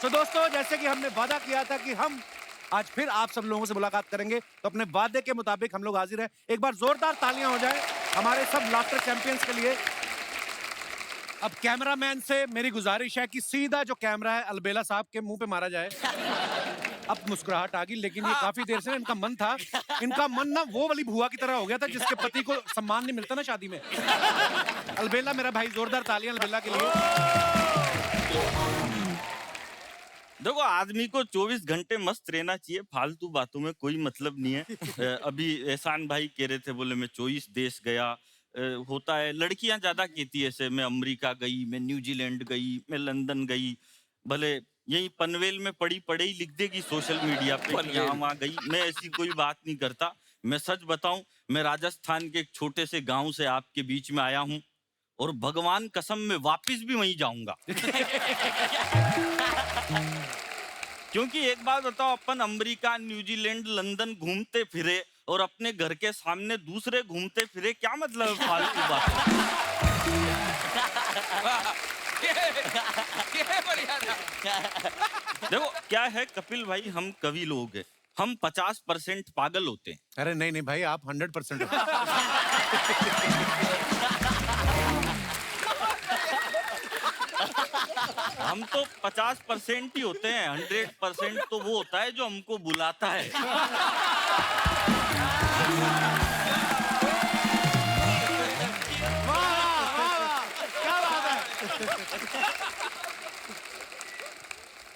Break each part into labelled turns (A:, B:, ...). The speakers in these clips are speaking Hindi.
A: तो दोस्तों, जैसे कि हमने वादा किया था कि हम आज फिर आप सब लोगों से मुलाकात करेंगे, तो अपने वादे के मुताबिक हम लोग हाजिर हैं। एक बार जोरदार तालियां हो जाए हमारे सब लाफ्टर चैंपियंस के लिए। अब कैमरामैन से मेरी गुजारिश है कि सीधा जो कैमरा है अलबेला साहब के मुंह पे मारा जाए। अब मुस्कुराहट आ गई, लेकिन ये काफी देर से इनका मन था, इनका मन ना वो वाली भुआ की तरह हो गया था जिसके पति को सम्मान नहीं मिलता ना शादी में। अलबेला मेरा भाई, जोरदार तालियां अलबेला के लिए।
B: देखो, आदमी को 24 घंटे मस्त रहना चाहिए, फालतू बातों में कोई मतलब नहीं है। अभी एहसान भाई कह रहे थे, बोले मैं 24 देश गया। होता है, लड़कियां ज्यादा कहती है ऐसे, मैं अमेरिका गई, मैं न्यूजीलैंड गई, मैं लंदन गई। भले यही पनवेल में पड़ी पड़े ही लिख देगी सोशल मीडिया पे यहाँ वहां गई। मैं ऐसी कोई बात नहीं करता। मैं सच बताऊं, मैं राजस्थान के एक छोटे से गांव से आपके बीच में आया हूं, और भगवान कसम मैं वापिस भी वहीं जाऊंगा। क्योंकि एक बात बताओ, अपन अमेरिका, न्यूजीलैंड, लंदन घूमते फिरे और अपने घर के सामने दूसरे घूमते फिरे, क्या मतलब है फालतू बात। देखो क्या है कपिल भाई, हम कवि लोग हैं, हम 50% पागल होते हैं।
A: अरे नहीं नहीं भाई, आप 100%
B: हम तो 50% ही होते हैं, 100% तो वो होता है जो हमको बुलाता है।
A: क्या बात है।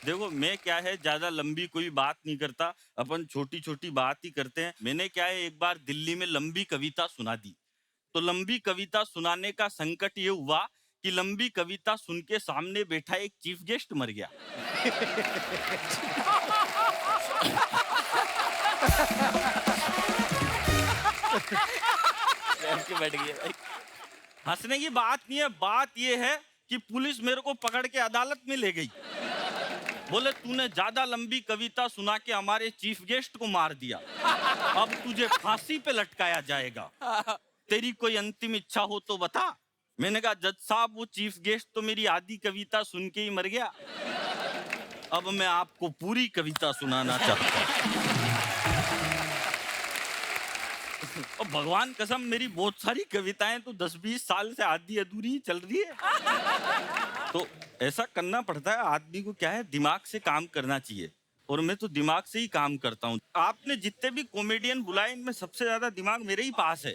B: देखो मैं क्या है, ज्यादा लंबी कोई बात नहीं करता, अपन छोटी छोटी बात ही करते हैं। मैंने क्या है, एक बार दिल्ली में लंबी कविता सुना दी। तो लंबी कविता सुनाने का संकट ये हुआ कि लंबी कविता सुन के सामने बैठा एक चीफ गेस्ट मर गया। बैठ गया भाई। हंसने की बात नहीं है, बात ये है कि पुलिस मेरे को पकड़ के अदालत में ले गई। बोले तूने ज्यादा लंबी कविता सुना के हमारे चीफ गेस्ट को मार दिया, अब तुझे फांसी पे लटकाया जाएगा। तेरी कोई अंतिम इच्छा हो तो बता। मैंने कहा जज साहब, वो चीफ गेस्ट तो मेरी आधी कविता सुन के ही मर गया, अब मैं आपको पूरी कविता सुनाना चाहता हूँ। और भगवान कसम, मेरी बहुत सारी कविताएं तो 10-20 साल से आधी अधूरी चल रही है। तो ऐसा करना पड़ता है आदमी को, क्या है, दिमाग से काम करना चाहिए, और मैं तो दिमाग से ही काम करता हूँ। आपने जितने भी कॉमेडियन बुलाए, इनमें सबसे ज्यादा दिमाग मेरे ही पास है।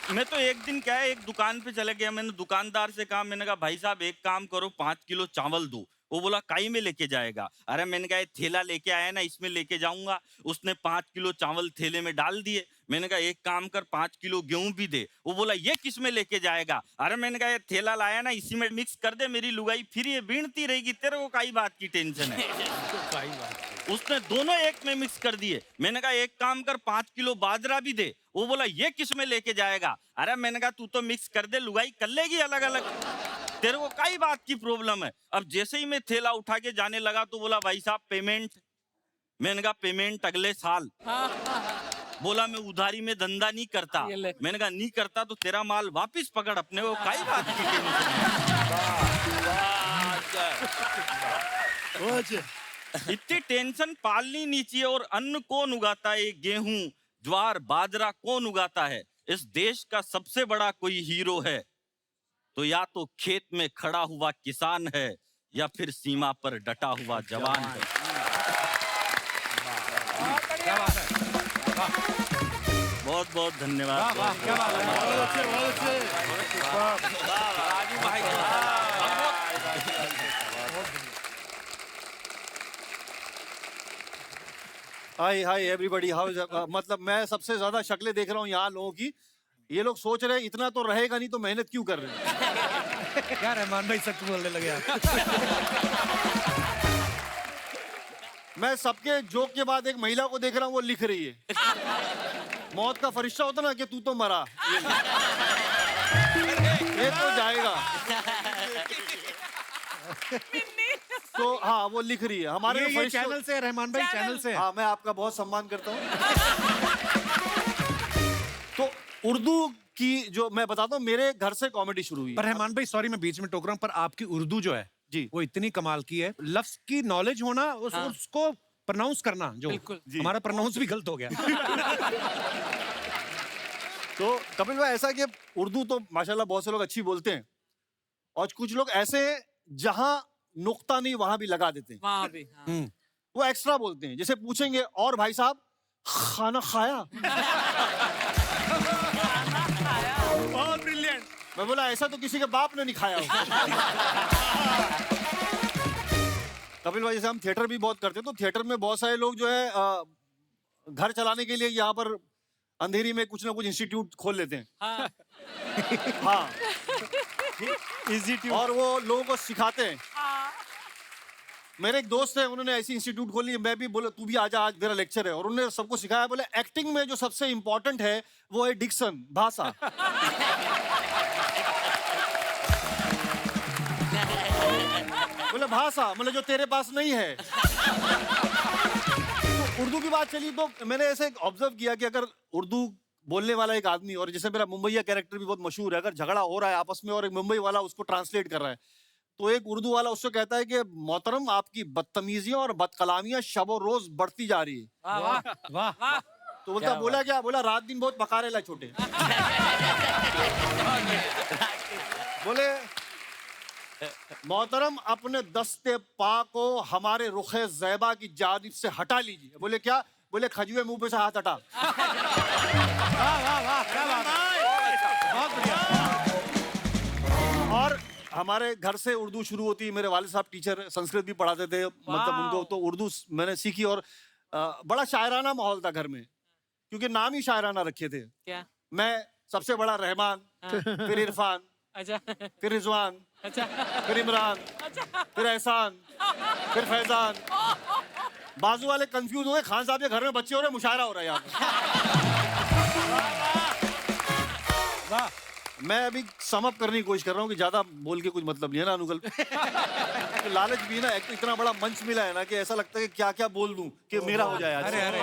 B: मैं तो एक दिन क्या है, एक दुकान पे चले गया, मैंने दुकानदार से कहा, मैंने कहा भाई साहब एक काम करो, 5 किलो चावल दो। वो बोला काई में लेके जाएगा? अरे मैंने कहा थैला लेके आया ना, इसमें लेके जाऊंगा। उसने 5 किलो चावल थैले में डाल दिए। मैंने कहा एक काम कर, 5 किलो गेहूं भी दे। वो बोला ये किस में लेके जाएगा? अरे मैंने कहा ये थैला लाया ना, इसी में मिक्स कर दे, मेरी लुगाई फिर ये बीनती रहेगी, तेरे को काई बात की टेंशन है। उसने दोनों एक में मिक्स कर दिए। मैंने कहा एक काम कर, 5 किलो बाजरा भी दे। वो बोला ये किस में लेके जाएगा? अरे मैंने कहा तू तो मिक्स कर दे, लुगाई कर लेगी अलग अलग, तेरे को कई बात की प्रॉब्लम है। अब जैसे ही मैं थैला उठा के जाने लगा तो बोला भाई साहब पेमेंट। मैंने कहा पेमेंट अगले साल। बोला मैं उधारी में धंधा नहीं करता। मैंने कहा नहीं करता तो तेरा माल वापस पकड़, अपने को कई बात की टेंशन। इतनी टेंशन पालनी नहीं चाहिए। और अन्न कौन उगाता है? गेहूं, ज्वार, बाजरा कौन उगाता है? इस देश का सबसे बड़ा कोई हीरो है तो या तो खेत में खड़ा हुआ किसान है, या फिर सीमा पर डटा हुआ जवान है।
A: क्या बात है।
B: बहुत बहुत धन्यवाद।
A: क्या बात है।
C: हाय हाय एवरीबॉडी, हाउ इज, मतलब मैं सबसे ज्यादा शक्लें देख रहा हूँ यहाँ लोगों की। ये लोग सोच रहे हैं इतना तो रहेगा नहीं, तो मेहनत क्यों कर रहे हैं।
A: क्या रहमान भाई सच बोलने लगे आप।
C: मैं सबके जोक के बाद एक महिला को देख रहा हूँ, वो लिख रही है। मौत का फरिश्ता होता ना कि तू तो मरा, ये तो जाएगा। तो हाँ, वो लिख रही है हमारे
A: ये चैनल से, रहमान भाई चैनल से।
C: हाँ, मैं आपका बहुत सम्मान करता हूँ। तो उर्दू की जो मैं बताता हूँ, मेरे घर से कॉमेडी शुरू हुई।
A: पर रहमान भाई सॉरी मैं बीच में टोक रहा हूँ, पर आपकी उर्दू जो है
C: जी।
A: वो इतनी कमाल की है। लफ्ज की नॉलेज होना, उसको प्रोनाउंस करना, जो
D: बिल्कुल।
A: हमारा प्रोनाउंस भी गलत हो गया।
C: तो कपिल भाई, ऐसा कि उर्दू तो माशाल्लाह बहुत से लोग अच्छी बोलते हैं, और कुछ लोग ऐसे हैं जहां नुक्ता नहीं वहां भी लगा देते हैं,
D: वहाँ भी हाँ।
C: वो एक्स्ट्रा बोलते हैं। जैसे पूछेंगे, और भाई साहब खाना खाया?
A: बहुत ब्रिलियंट।
C: मैं बोला ऐसा तो किसी के बाप ने नहीं खाया होगा। कपिल भाई, जैसे हम थिएटर भी बहुत करते हैं, तो थिएटर में बहुत सारे लोग जो है घर चलाने के लिए यहाँ पर अंधेरी में कुछ ना कुछ इंस्टीट्यूट खोल लेते हैं।
D: हाँ।
C: हाँ, और वो लोगों को सिखाते हैं। मेरे एक दोस्त है, उन्होंने ऐसी इंस्टीट्यूट खोली, मैं भी बोला तू भी आजा, आज मेरा लेक्चर है, और उन्होंने सबको सिखाया। बोले एक्टिंग में जो सबसे इंपॉर्टेंट है वो है डिक्शन, भाषा। बोले भाषा मतलब जो तेरे पास नहीं है। तो उर्दू की बात चली तो मैंने ऐसे ऑब्जर्व किया कि अगर उर्दू बोलने वाला एक आदमी, और जैसे मेरा मुंबईया कैरेक्टर भी बहुत मशहूर है, अगर झगड़ा हो रहा है आपस में और एक मुंबई वाला उसको ट्रांसलेट कर रहा है, तो एक उर्दू वाला उससे कहता है कि मोहतरम, आपकी बदतमीजियां और बदकलामियां शब रोज बढ़ती जा रही है।
D: वाह वाह
A: वाह।
D: वाह।
C: तो बोलता बोला क्या? बोला रात दिन बहुत पकारे ला छोटे। बोले मोहतरम, अपने दस्ते पा को हमारे रुखे ज़ैबा की जानिब से हटा लीजिए। बोले क्या? बोले खजुए मुंह पे से हाथ हटा।
A: वाह वाह वाह, क्या बात है, बहुत बढ़िया।
C: और हमारे घर से उर्दू शुरू होती। मेरे वालिद साहब टीचर, संस्कृत भी पढ़ाते थे, मतलब उनको तो उर्दू मैंने सीखी। और बड़ा शायराना माहौल था घर में, क्योंकि नाम ही शायराना रखे थे।
D: क्या?
C: मैं सबसे बड़ा रहमान, फिर इरफान,
D: अच्छा
C: फिर रिजवान,
D: अच्छा
C: फिर इमरान, फिर एहसान, फिर फैजान। बाजू वाले कंफ्यूज हुए, खान साहब के घर में बच्चे हो रहे, मुशायरा हो रहा है यहाँ पे।
A: वाह।
C: मैं अभी सम अप करने की कोशिश कर रहा हूँ कि ज्यादा बोल के कुछ मतलब नहीं है ना अनुकल। तो लालच भी ना, एक तो इतना बड़ा मंच मिला है ना कि ऐसा लगता है कि क्या क्या बोल दूं कि मेरा हो जाए आज।
A: अरे अरे,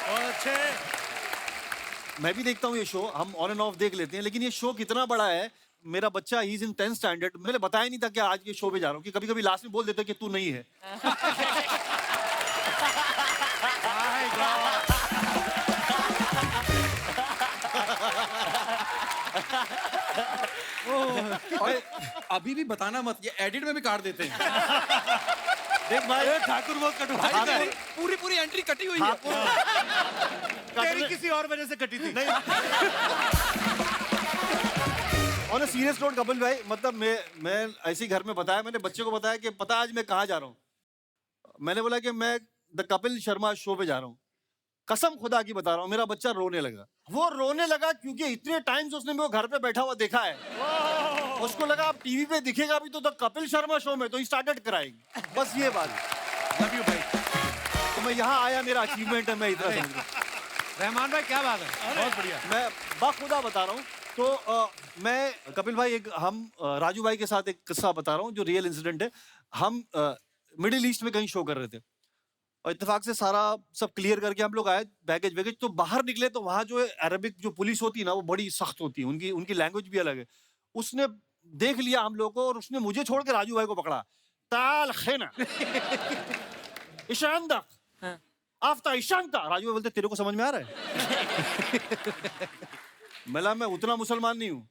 A: बहुत अच्छे।
C: मैं भी देखता हूँ ये शो, हम ऑन एंड ऑफ देख लेते हैं, लेकिन ये शो कितना बड़ा है। मेरा बच्चा he is in 10th standard, मैंने बताया नहीं था कि आज ये शो पे जा रहा हूँ, कि कभी कभी लास्ट में बोल देते कि तू नहीं है।
E: और अभी भी बताना मत, ये एडिट में भी काट देते हैं।
C: देख भाई,
A: ठाकुर बहुत कटु
E: भाई,
A: भाई।
E: पूरी पूरी एंट्री कटी हुई है।
A: तेरी किसी और वजह से कटी थी।
C: On a serious note Kapil भाई, मतलब मैं ऐसे ही घर में बताया, मैंने बच्चे को बताया कि पता आज मैं कहाँ जा रहा हूँ। मैंने बोला कि मैं द कपिल शर्मा शो पे जा रहा हूँ। कसम खुदा की बता रहा हूँ, मेरा बच्चा रोने लगा। वो रोने लगा क्योंकि इतने टाइम से उसने मेरे को घर पे बैठा हुआ देखा है। उसको लगा अब टीवी पे दिखेगा भी तो द कपिल शर्मा शो में, तो ही स्टार्टेड कराएगी। बस ये बात है।
A: लव यू भाई।
C: तो मैं यहाँ आया, मेरा अचीवमेंट है, मैं इतना समझ रहा हूँ।
A: रहमान भाई क्या बात है, बहुत बढ़िया।
C: मैं बाखुदा बता रहा हूँ। तो मैं कपिल भाई, एक हम राजू भाई के साथ एक किस्सा बता रहा हूँ जो रियल इंसिडेंट है। हम मिडिल ईस्ट में कहीं शो कर रहे थे, और इत्तेफाक से सारा सब क्लियर करके हम लोग आए, बैगेज वैगेज। तो बाहर निकले तो वहाँ जो है अरबिक जो पुलिस होती है ना, वो बड़ी सख्त होती है, उनकी लैंग्वेज भी अलग है। उसने देख लिया हम लोग को, और उसने मुझे छोड़ के राजू भाई को पकड़ा। ताल खेना ईशानदा
D: हाँ।
C: आफ्ता ईशानता। राजू भाई बोलते तेरे को समझ में आ रहा है? मिला मैं उतना मुसलमान नहीं हूँ।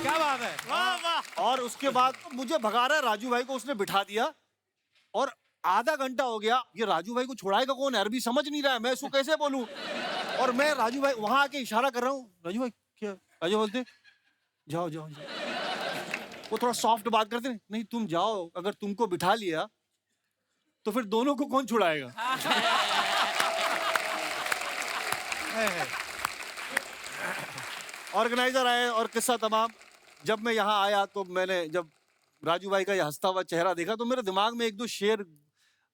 A: क्या बात है, वाह वाह।
C: और उसके बाद मुझे भगा रहा है, राजू भाई को उसने बिठा दिया, और आधा घंटा हो गया। ये राजू भाई को छुड़ाएगा कौन? अरबी समझ नहीं रहा है, मैं इसको कैसे बोलूं? और मैं राजू भाई वहां आके इशारा कर रहा हूँ, राजू भाई क्या? राजू बोलते जाओ जाओ जाओ। वो थोड़ा सॉफ्ट बात करते नहीं, तुम जाओ, अगर तुमको बिठा लिया तो फिर दोनों को कौन छुड़ाएगा? ऑर्गेनाइजर आए और किस्सा तमाम। जब मैं यहाँ आया तो मैंने जब राजू भाई का ये हंसता हुआ चेहरा देखा, तो मेरे दिमाग में एक दो शेर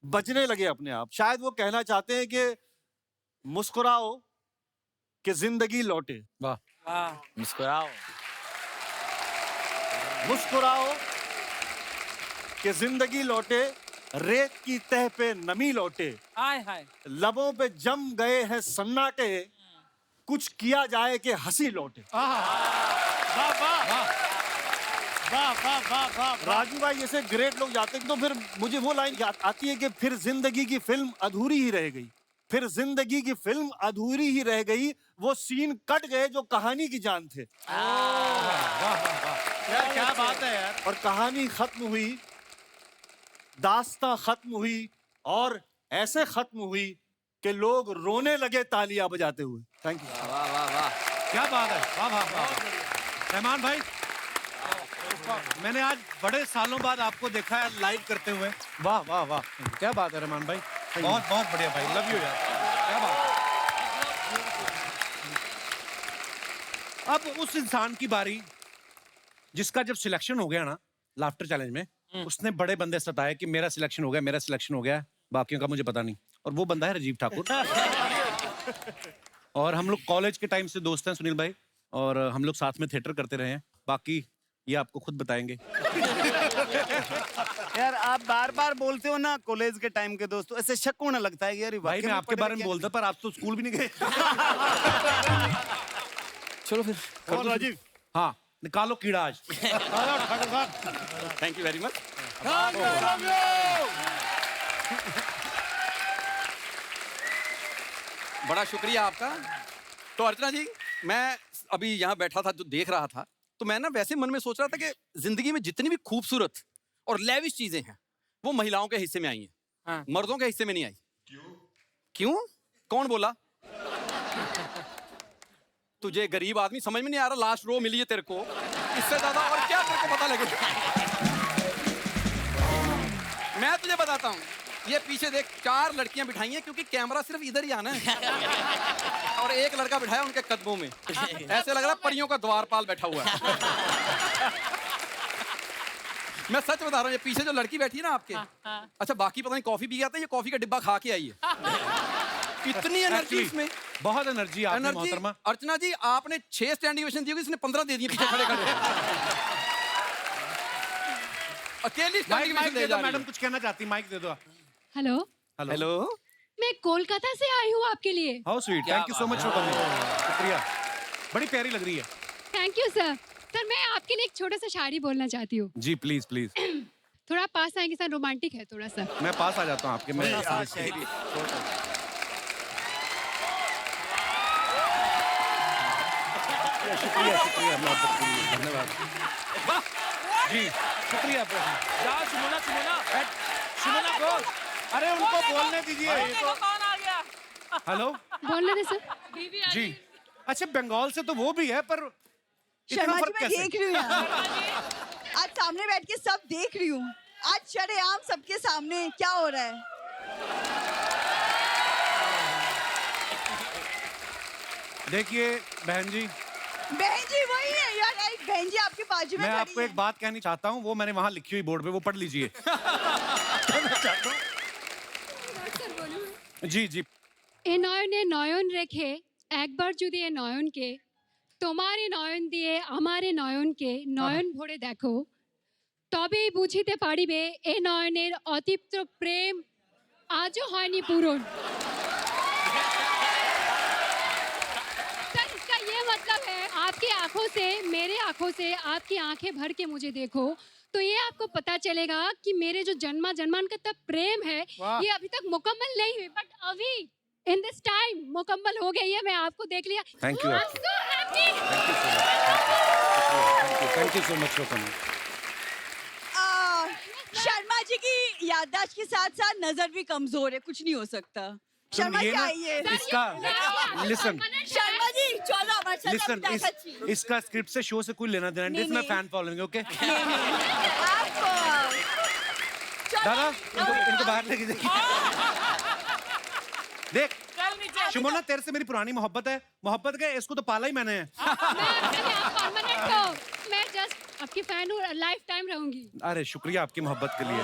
C: बजने लगे अपने आप। शायद वो कहना चाहते हैं कि मुस्कुराओ कि जिंदगी लौटे,
D: वाह।
B: मुस्कुराओ।
C: मुस्कुराओ कि जिंदगी लौटे, रेत की तह पे नमी लौटे,
D: हाय हाय
C: लबों पे जम गए हैं सन्नाटे, कुछ किया जाए कि हंसी लौटे।
D: वाह वाह वाह वाह वाह वाह
C: राजू भाई जैसे ग्रेट लोग जाते हैं तो फिर मुझे वो लाइन याद आती है कि फिर जिंदगी की फिल्म अधूरी ही रह गई, फिर जिंदगी की फिल्म अधूरी ही रह गई, वो सीन कट गए जो कहानी की जान थे।
A: यार क्या बात है यार।
C: और कहानी खत्म हुई, दास्तां खत्म हुई, और ऐसे खत्म हुई कि लोग रोने लगे तालियां बजाते हुए। Thank you.
A: क्या बात है, वाह वाह वाह। रहमान भाई, मैंने आज बड़े सालों बाद आपको देखा है लाइव करते हुए। वाह वाह वाह, क्या बात है रहमान भाई, बहुत बहुत बढ़िया भाई, लव यू यार, क्या बात है। अब उस इंसान की बारी जिसका जब सिलेक्शन हो गया ना लाफ्टर चैलेंज में, उसने बड़े बंदे सताए कि मेरा सिलेक्शन हो गया, मेरा सिलेक्शन हो गया, बाकियों का मुझे पता नहीं। और वो बंदा है राजीव ठाकुर। और हम लोग कॉलेज के टाइम से दोस्त हैं सुनील भाई, और हम लोग साथ में थिएटर करते रहे हैं। बाकी ये आपको खुद बताएंगे।
F: यार आप बार बार बोलते हो ना कॉलेज के टाइम के दोस्तों, ऐसे शक होने लगता है कि यार
A: भाई मैं आपके बारे में बोलता, पर आप तो स्कूल भी नहीं गए।
C: चलो फिर
F: और राजीव,
A: हाँ, निकालो कीड़ा आज।
F: Thank you very much.
E: बड़ा शुक्रिया आपका। तो अर्चना जी, मैं अभी यहाँ बैठा था जो देख रहा था, तो मैं ना वैसे मन में सोच रहा था कि जिंदगी में जितनी भी खूबसूरत और लेविश चीजें हैं वो महिलाओं के हिस्से में आई हैं,
D: हाँ।
E: मर्दों के हिस्से में नहीं आई। क्यों? कौन बोला? तुझे गरीब आदमी समझ में नहीं आ रहा, लास्ट रो मिली है तेरे को, इससे ज्यादा और क्या तेरे को पता लगेगा? मैं तुझे बताता हूँ, ये पीछे देख 4 लड़कियां बिठाई हैं क्योंकि कैमरा सिर्फ इधर ही आना है, और एक लड़का बिठाया उनके कदमों में, ऐसे लग रहा है परियों का द्वारपाल बैठा हुआ है। मैं सच बता रहा हूँ, ये पीछे जो लड़की बैठी है ना आपके, अच्छा बाकी पता नहीं कॉफी पी जाता है, ये कॉफी का डिब्बा खा के आई है। इतनी एनर्जी इसमें,
A: बहुत एनर्जी आपने
E: एनर्जी।
A: मोहतरमा।
E: अर्चना जी, आपने 6 स्टैंडिंग ओवेशन दी होगी, इसने 15 दे दिए पीछे खड़े खड़े। अकेली स्टैंडिंग
A: माइक
E: ओवेशन
A: दे
E: दे
A: दो,
E: जा रही
A: मैडम
E: है।
A: कुछ कहना चाहती, माइक दे दो।
G: हेलो,
E: हेलो,
G: मैं कोलकाता से आई हूँ आपके लिए।
A: How sweet, thank you so much for coming. शुक्रिया, बड़ी प्यारी लग रही है।
G: Thank you sir. सर मैं आपके लिए एक छोटा सा शायरी बोलना चाहती हूँ।
A: जी प्लीज प्लीज।
G: थोड़ा पास आएंगे सर, रोमांटिक है थोड़ा सा।
A: मैं पास आ जाता हूँ आपके। मैं शुक्रिया शुक्रिया, मोहब्बत के लिए धन्यवाद जी, शुक्रिया।
D: जाओ सुमना सुमना
A: सुमना बोल, अरे उनको बोलने दीजिए।
D: देखो कौन आ गया।
A: हेलो
G: बोलने दे सर।
A: जी, अच्छा बंगाल से तो वो भी है, पर इतना
H: शर्मा जी
A: फर्क
H: मैं
A: कैसे?
H: देख रही हूँ यहाँ। आज सामने बैठ के सब देख रही हूँ, आज शरेआम सबके सामने क्या हो रहा है।
A: देखिए बहन जी,
H: वही है यार, एक बहन जी आपके बाजू में
A: मैं
H: खड़ी
A: आपको
H: है।
A: एक बात कहनी चाहता हूँ, वो मैंने वहां लिखी हुई बोर्ड पे, वो पढ़ लीजिए। जी जी।
G: এ নয়নে নয়ন রেখে একবার যদি এ নয়নকে তোমারে নয়ন দিয়ে আমারে নয়নকে নয়ন ভরে দেখো, তবেই বুঝিতে পারিবে এ নয়নের অতৃপ্ত প্রেম আজও হয়নি পূরণ। सर इसका ये मतलब है, आपकी आंखों से मेरे आंखों से आपकी आंखें भर के मुझे देखो, तो ये आपको पता चलेगा कि मेरे जो जन्मा जन्मांतर प्रेम है ये अभी तक मुकम्मल नहीं हुई, बट अभी इन दिस टाइम मुकम्मल हो गई है। मैं आपको देख लिया।
A: Thank you.
G: I'm so happy.
A: Thank you so much for coming.
H: Sharma ji की याददाश्त के साथ साथ नजर भी कमजोर है, कुछ नहीं हो सकता। शर्मा जी आइए।
A: इसका लिसन
H: शर्मा जी चलो हमारे साथ
A: लिसन,
H: आप देखाচ্ছি।
A: इसका स्क्रिप्ट से शो से कोई लेना देना नहीं, इसमें
H: नहीं।
A: Fan following. ओके
H: आप
A: दादा, इनको बाहर लेके जाइए। देख
D: चल नीचे।
A: शुमोना, तेरे से मेरी पुरानी मोहब्बत है, मोहब्बत के इसको तो पाला ही मैंने है।
G: मैं जस्ट आपकी फैन हूँ, लाइफ टाइम रहूंगी।
A: अरे शुक्रिया आपकी मोहब्बत के लिए,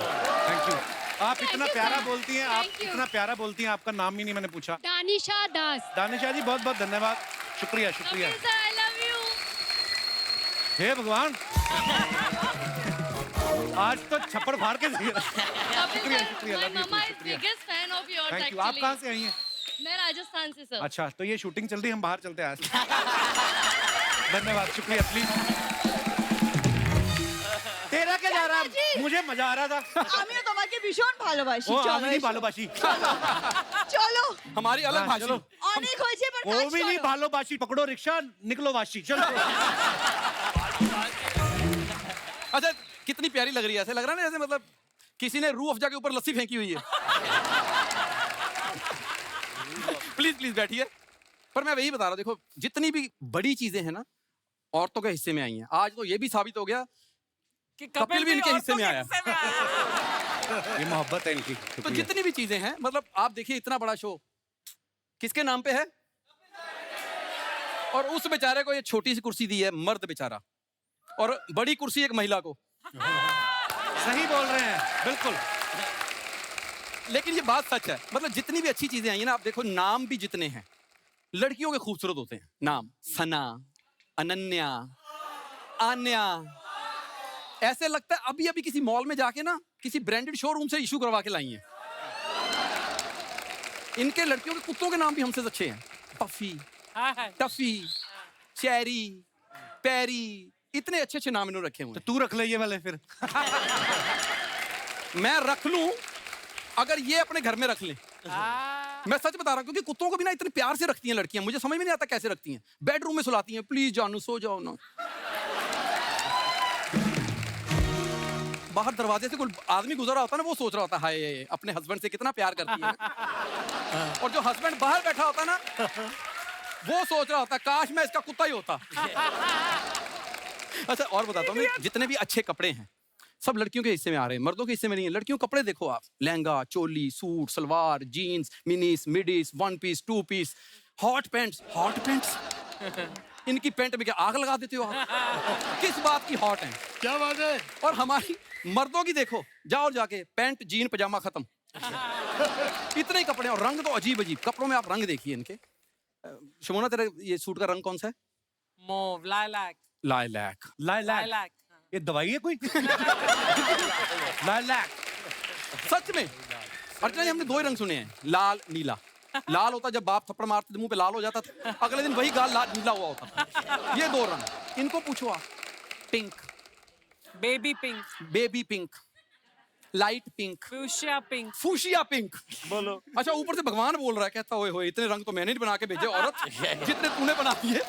A: थैंक यू। आप
G: Thank
A: इतना
G: you,
A: प्यारा
G: sir.
A: बोलती हैं, आप
G: Thank you.
A: इतना प्यारा बोलती हैं, आपका नाम ही नहीं मैंने पूछा।
G: दानिशा दास।
A: दानिशा जी बहुत बहुत धन्यवाद, शुक्रिया शुक्रिया।
G: I love you.
A: हे भगवान। आज तो छप्पड़ फाड़ के दिया।
I: शुक्रिया
A: शुक्रिया,
I: माय
A: love you,
I: मम्मा इज
A: शुक्रिया।
I: Biggest fan of yours
A: thank you. आप कहाँ से आई हैं?
I: मैं राजस्थान से सर।
A: अच्छा, तो ये शूटिंग चल रही है, हम बाहर चलते हैं आज। धन्यवाद, शुक्रिया, प्लीज। तेरा क्या जा रहा है? मुझे मजा आ रहा था।
H: আমিও তোমাকে ভীষণ ভালোবাসি
A: ও
H: চলো
A: আমি नहीं
H: এসো।
A: ভালোবাসি।
H: চলো
E: हमारी अलग
A: हाँ,
E: भाषा।
A: चलो।
H: অনেক হয়েছে এবার
A: वो
H: কাজ
A: भी नहीं
H: করো।
A: भालोबाशी, पकड़ो रिक्शा, निकलो वाशी, चलो।
E: अच्छा कितनी प्यारी लग रही है, ऐसे लग रहा है ना जैसे मतलब किसी ने रूह अफ़ज़ा के ऊपर लस्सी फेंकी हुई है। प्लीज प्लीज बैठिए। पर मैं वही बता रहा हूं, देखो जितनी भी बड़ी चीजें हैं ना औरतों के हिस्से में आई हैं। आज तो ये भी साबित हो गया
D: कि
E: कपिल भी इनके हिस्से में आया।
A: ये मोहब्बत है इनकी।
E: तो जितनी भी चीजें हैं, मतलब आप देखिए इतना बड़ा शो किसके नाम पे है, और उस बेचारे को ये छोटी सी कुर्सी दी है, मर्द बेचारा, और बड़ी कुर्सी एक महिला को।
A: सही बोल रहे हैं, बिल्कुल।
E: लेकिन ये बात सच है, मतलब जितनी भी अच्छी चीजें आई हैं ना, आप देखो नाम भी जितने हैं लड़कियों के खूबसूरत होते हैं। नाम सना, अनन्या, आन्या, ऐसे लगता है अभी अभी किसी मॉल में जाके ना किसी ब्रांडेड शोरूम से इशू करवा के लाई हैं। इनके लड़कियों के कुत्तों के नाम भी हमसे अच्छे हैं। पफी, टफी, चेरी, पैरी, इतने अच्छे अच्छे नाम इन्होंने रखे हुए
A: तो
E: हैं।
A: तू रख ले ये वाले फिर।
E: मैं रख लूं अगर ये अपने घर में रख लें। मैं सच बता रहा हूं, क्योंकि कुत्तों को भी ना इतने प्यार से रखती हैं लड़कियां, मुझे समझ में नहीं आता कैसे रखती हैं। बेडरूम में सुलाती हैं, प्लीज जानू सो जाओ ना। बाहर दरवाजे से कोई आदमी गुजर रहा होता है ना, वो सोच रहा होता है हाय अपने हस्बैंड से कितना प्यार करती है। और जो हस्बैंड बाहर बैठा होता है ना, वो सोच रहा होता है काश मैं इसका कुत्ता ही होता। अच्छा और बताता हूँ, जितने भी अच्छे कपड़े हैं सब लड़कियों के हिस्से में आ रहे हैं, मर्दों के हिस्से में नहीं है। लड़कियों के कपड़े देखो आप, lehenga, choli, suit, salwar, jeans, minis, midis, one piece, two piece, hot pants. Hot pants इनकी पैंट में क्या आग लगा देते हो आप? किस बात की हॉट है?
F: क्या बात है?
E: और हमारी मर्दों की देखो, जाओ जाके पैंट जीन पजामा खत्म। इतने ही कपड़े, और रंग तो अजीब अजीब कपड़ों में। आप रंग देखिए इनके। शमोना तेरे ये सूट का रंग कौन सा है?
D: Mauve, lilac,
E: lilac.
D: lilac.
A: ये दवाई है कोई? लाइलैक।
E: सच में अर्चना जी, हमने दो ही रंग सुने हैं, लाल नीला। लाल होता जब बाप थप्पड़ मारते मुंह पे लाल हो जाता था, अगले दिन वही गाल लाल नीला हुआ होता था। ये दो रंग। इनको पूछो आप, pink,
D: Baby pink,
E: baby pink, light pink,
D: fuchsia pink.
E: Fuchsia pink. बोलो। अच्छा ऊपर से भगवान बोल रहा है, कहता ओए होए इतने रंग तो मैंने नहीं बना के भेजे औरत, जितने तूने बना दिए।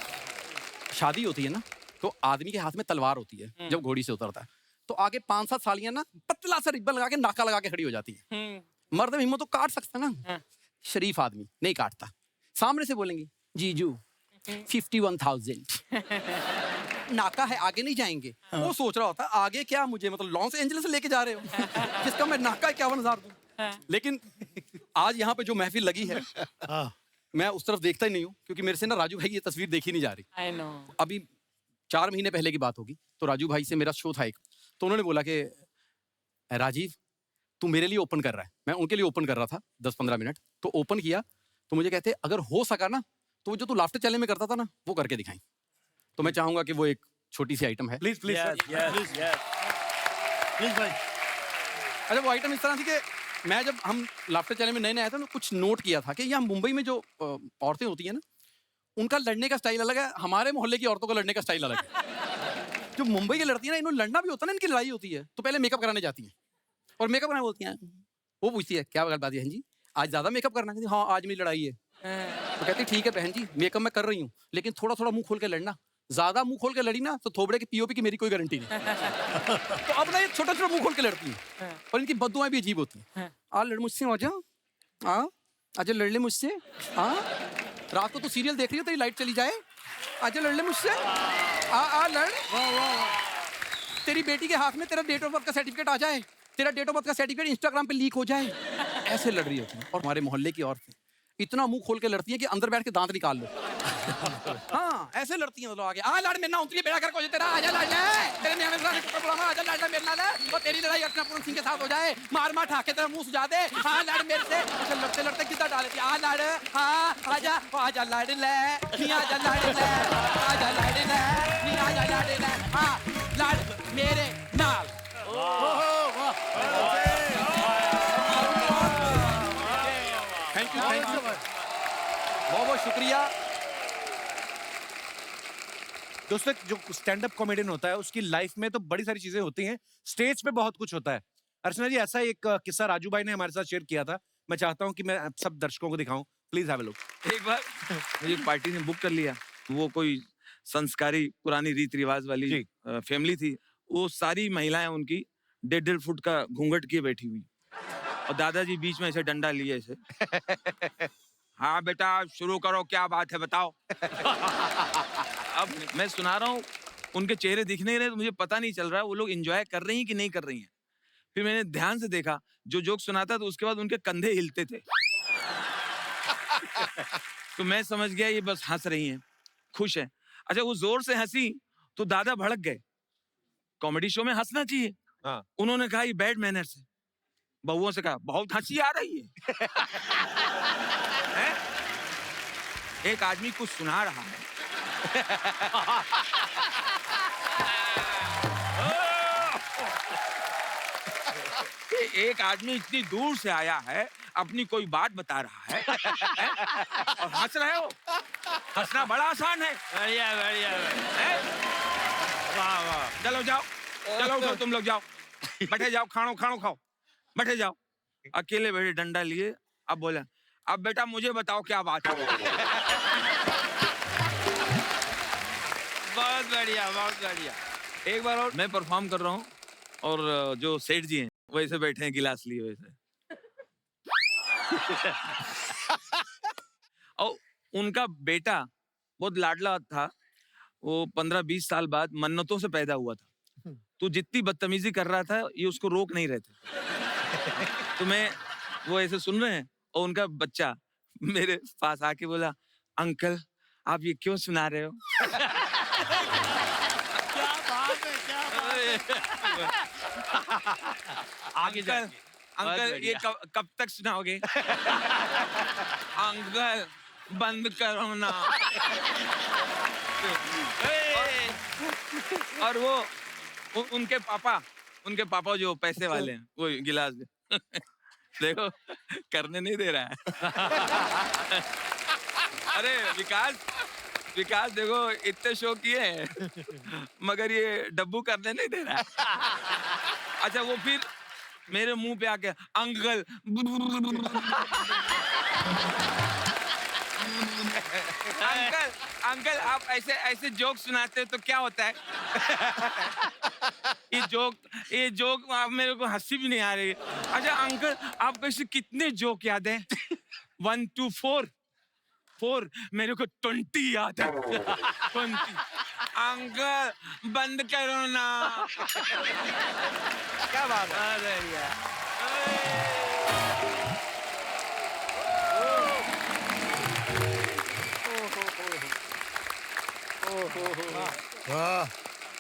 E: शादी होती है ना, तो आदमी के हाथ में तलवार होती है जब घोड़ी से उतरता है, तो आगे 5-7 सालियां ना पतला सा रिब्बन लगा के नाका लगा के खड़ी हो जाती है। मर्द में हिम्मत तो काट सकता है ना, शरीफ आदमी नहीं काटता। सामने से बोलेंगे जीजू 51,000 नाका है, आगे नहीं जाएंगे। वो सोच रहा होता आगे क्या, मुझे मतलब लॉस एंजलिस लेके जा रहे हो जिसका मैं नाका 51,000 दूं। लेकिन आज यहाँ पे जो महफिल लगी है, मैं उस तरफ देखता ही नहीं हूँ, क्योंकि मेरे से ना राजू भाई की ये तस्वीर देखी नहीं जा रही।
D: I know.
E: अभी 4 महीने पहले की बात होगी, तो राजू भाई से मेरा शो था एक, तो उन्होंने बोला कि राजीव तू मेरे लिए ओपन कर रहा है। मैं उनके लिए ओपन कर रहा था 10-15 मिनट, तो ओपन किया तो मुझे कहते अगर हो सका ना तो वो जो तू लाफ्टर चैलेंज में करता था ना वो करके दिखाई। तो मैं चाहूंगा कि वो एक छोटी सी आइटम है।
A: प्लीज प्लीज
F: प्लीज भाई।
E: अच्छा वो आइटम इस तरह थी कि मैं जब हम लाफ्टर चैलेंज में नए नए आए थे ना, कुछ नोट किया था कि यहाँ मुंबई में जो औरतें होती हैं ना, उनका लड़ने का स्टाइल अलग है, हमारे मोहल्ले की औरतों का लड़ने का स्टाइल अलग है। जो मुंबई की लड़ती है ना, इन्होंने लड़ना भी होता है ना, इनकी लड़ाई होती है तो पहले मेकअप कराने जाती हैं, और मेकअप कराने बोलती हैं, वो पूछती है क्या बात है जी आज ज्यादा मेकअप करना है? हाँ आज मेरी लड़ाई है। तो कहती ठीक है बहन जी मेकअप मैं कर रही हूँ, लेकिन थोड़ा थोड़ा मुंह खोल के लड़ना, ज्यादा मुंह खोल के लड़ी ना तो थोबड़े की पीओपी की मेरी कोई गारंटी नहीं। तो अब ना ये छोटा छोटा मुंह खोल के लड़ती है, और इनकी बद्दुआएं भी अजीब होती हैं। आ लड़ मुझसे हो जाओ, आजा लड़ ले मुझसे, रात को तो सीरियल देख रही हो तेरी लाइट चली जाए, आजा लड़ ले मुझसे, आ लड़। तेरी बेटी के हाथ में तेरा डेट ऑफ बर्थ का सर्टिफिकेट आ जाए, तेरा डेट ऑफ बर्थ का सर्टिफिकेट इंस्टाग्राम पे लीक हो जाए, ऐसे लड़ रही होती है। और हमारे मोहल्ले की औरतें इतना मुंह खोल के लड़ती है कि अंदर बैठ के दांत निकाल लो। हाँ ऐसे लड़ती हैं लोग आगे, आ लड़ मेरे ना उतरी बेड़ा कर कोई तेरा, आजा लड़ ले तेरे नियम से बुलाऊंगा, आजा लड़ ले मेरे नाल, और तेरी लड़ाई अर्चना पूरन सिंह के साथ हो जाए, मार मार ठाके तेरा मुंह सुझा दे, हाँ लड़ मेरे से। अच्छा लड़ते लड़ते कितना डाल देती, आ लड़, हाँ आजा आजा लड़ ले, नहीं आजा लड़ ले, आजा लड़ ले, नहीं आजा लड़ ले, हाँ लड़ मेरे नाल। शुक्रिया।
A: दोस्तों जो स्टैंड अप कॉमेडियन होता है उसकी लाइफ में तो बड़ी सारी चीजें होती हैं, स्टेज पे बहुत कुछ होता है। अर्चना जी ऐसा एक किस्सा राजू भाई ने हमारे साथ शेयर किया था, मैं चाहता हूं कि मैं सब दर्शकों को दिखाऊं। Please have a look.
J: एक बार मुझे एक पार्टी ने बुक कर लिया, वो कोई संस्कारी पुरानी रीत रिवाज वाली फैमिली थी। वो सारी महिलाएं उनकी 1.5 फुट का घूंघट किए बैठी हुई और दादाजी बीच में ऐसे डंडा लिए ऐसे हाँ बेटा शुरू करो, क्या बात है बताओ। अब मैं सुना रहा हूँ, उनके चेहरे दिख नहीं रहे, तो मुझे पता नहीं चल रहा है वो लोग एंजॉय कर रही हैं कि नहीं कर रही हैं। फिर मैंने ध्यान से देखा, जो जोक सुनाता तो उसके बाद उनके कंधे हिलते थे। तो मैं समझ गया ये बस हंस रही हैं, खुश है। अच्छा वो जोर से हंसी तो दादा भड़क गए, कॉमेडी शो में हंसना चाहिए।
A: हाँ।
J: उन्होंने कहा ये बैड मैनर्स है। बहुओं से कहा बहुत हंसी आ रही है। हैं? एक आदमी कुछ सुना रहा है। एक आदमी इतनी दूर से आया है, अपनी कोई बात बता रहा है, और हंस रहे हो। हंसना बड़ा आसान है।
B: बढ़िया बढ़िया।
J: वाह वाह। चलो जाओ, चलो उठो तुम लोग जाओ, बैठे जाओ, खानो खानो खाओ, बैठे जाओ। अकेले बैठे डंडा लिए, अब बोला अब बेटा मुझे बताओ क्या बात है।
B: बहुत बढ़िया बहुत बढ़िया।
J: एक बार और मैं परफॉर्म कर रहा हूँ और जो सेठ जी हैं वैसे बैठे हैं गिलास लिए वैसे। और उनका बेटा बहुत लाडला था, वो 15-20 साल बाद मन्नतों से पैदा हुआ था। तो जितनी बदतमीजी कर रहा था ये उसको रोक नहीं रहे थे। तो मैं वो ऐसे सुन रहे हैं और उनका बच्चा मेरे पास आके बोला अंकल आप ये क्यों सुना रहे हो।
B: क्या बात है क्या बात है। आगे
J: अंकल अंकल ये कब तक सुनाओगे। अंकल बंद करो ना। और वो उनके पापा जो पैसे वाले हैं वो गिलास देखो करने नहीं दे रहा है। अरे विकास देखो इतने शो किए हैं मगर ये डब्बू करने नहीं दे रहा है। अच्छा वो फिर मेरे मुंह पे आके अंकल अंकल आप ऐसे जोक सुनाते हो तो क्या होता है। ये जोक मेरे को हंसी भी नहीं आ रही। अच्छा अंकल आपको ऐसे कितने जोक याद हैं। 1 to 4 मेरे को 20 याद है। 20 अंकल बंद करो ना।
A: क्या बात है।
J: अरे यार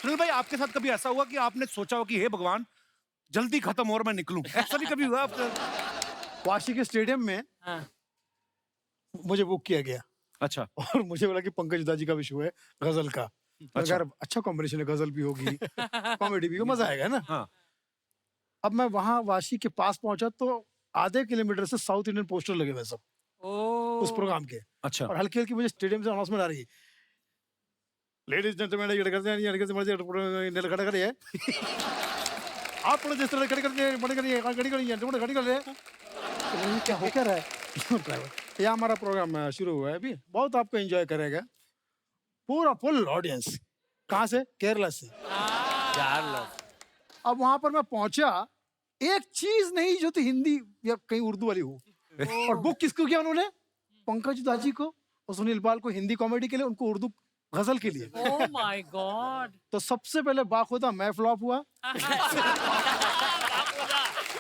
A: सुनील भाई आपके साथ कभी ऐसा हुआ कि आपने सोचा हो कि हे भगवान जल्दी खत्म हो और मैं निकलूं, ऐसा भी कभी हुआ आपका?
K: वाशी के स्टेडियम में मुझे बुक किया गया।
A: अच्छा।
K: और मुझे बोला कि पंकज उधा जी का भी शो है गजल का।
A: अच्छा।
K: अच्छा कॉम्बिनेशन है, गजल भी होगी कॉमेडी भी, मजा आएगा ना।
A: हाँ।
K: अब मैं वहां वाशी के पास पहुंचा तो आधे किलोमीटर से साउथ इंडियन पोस्टर लगे हुए सब उस प्रोग्राम के।
A: अच्छा।
K: और हल्की हल्की मुझे स्टेडियम से अनाउंसमेंट आ रही है, लेडीज जेंटलमैन ये करते हैं है आप जिस तरह खड़ी करते हैं बड़ी करिए गाड़ी खड़ी कर रहे हैं। क्या हो क्या रहा है। ड्राइवर ये हमारा प्रोग्राम शुरू हुआ है अभी, बहुत आपको एंजॉय करेगा। पूरा फुल ऑडियंस। कहाँ से? केरला से। अब वहां पर मैं पहुंचा, एक चीज नहीं जो थी हिंदी या कहीं उर्दू वाली हो। और बुक किसको किया उन्होंने? पंकज उधा जी को और सुनील पाल को हिंदी कॉमेडी के लिए, उनको उर्दू गजल के लिए।
D: Oh my God!
K: तो सबसे पहले बाखुदा मैं फ्लॉप हुआ।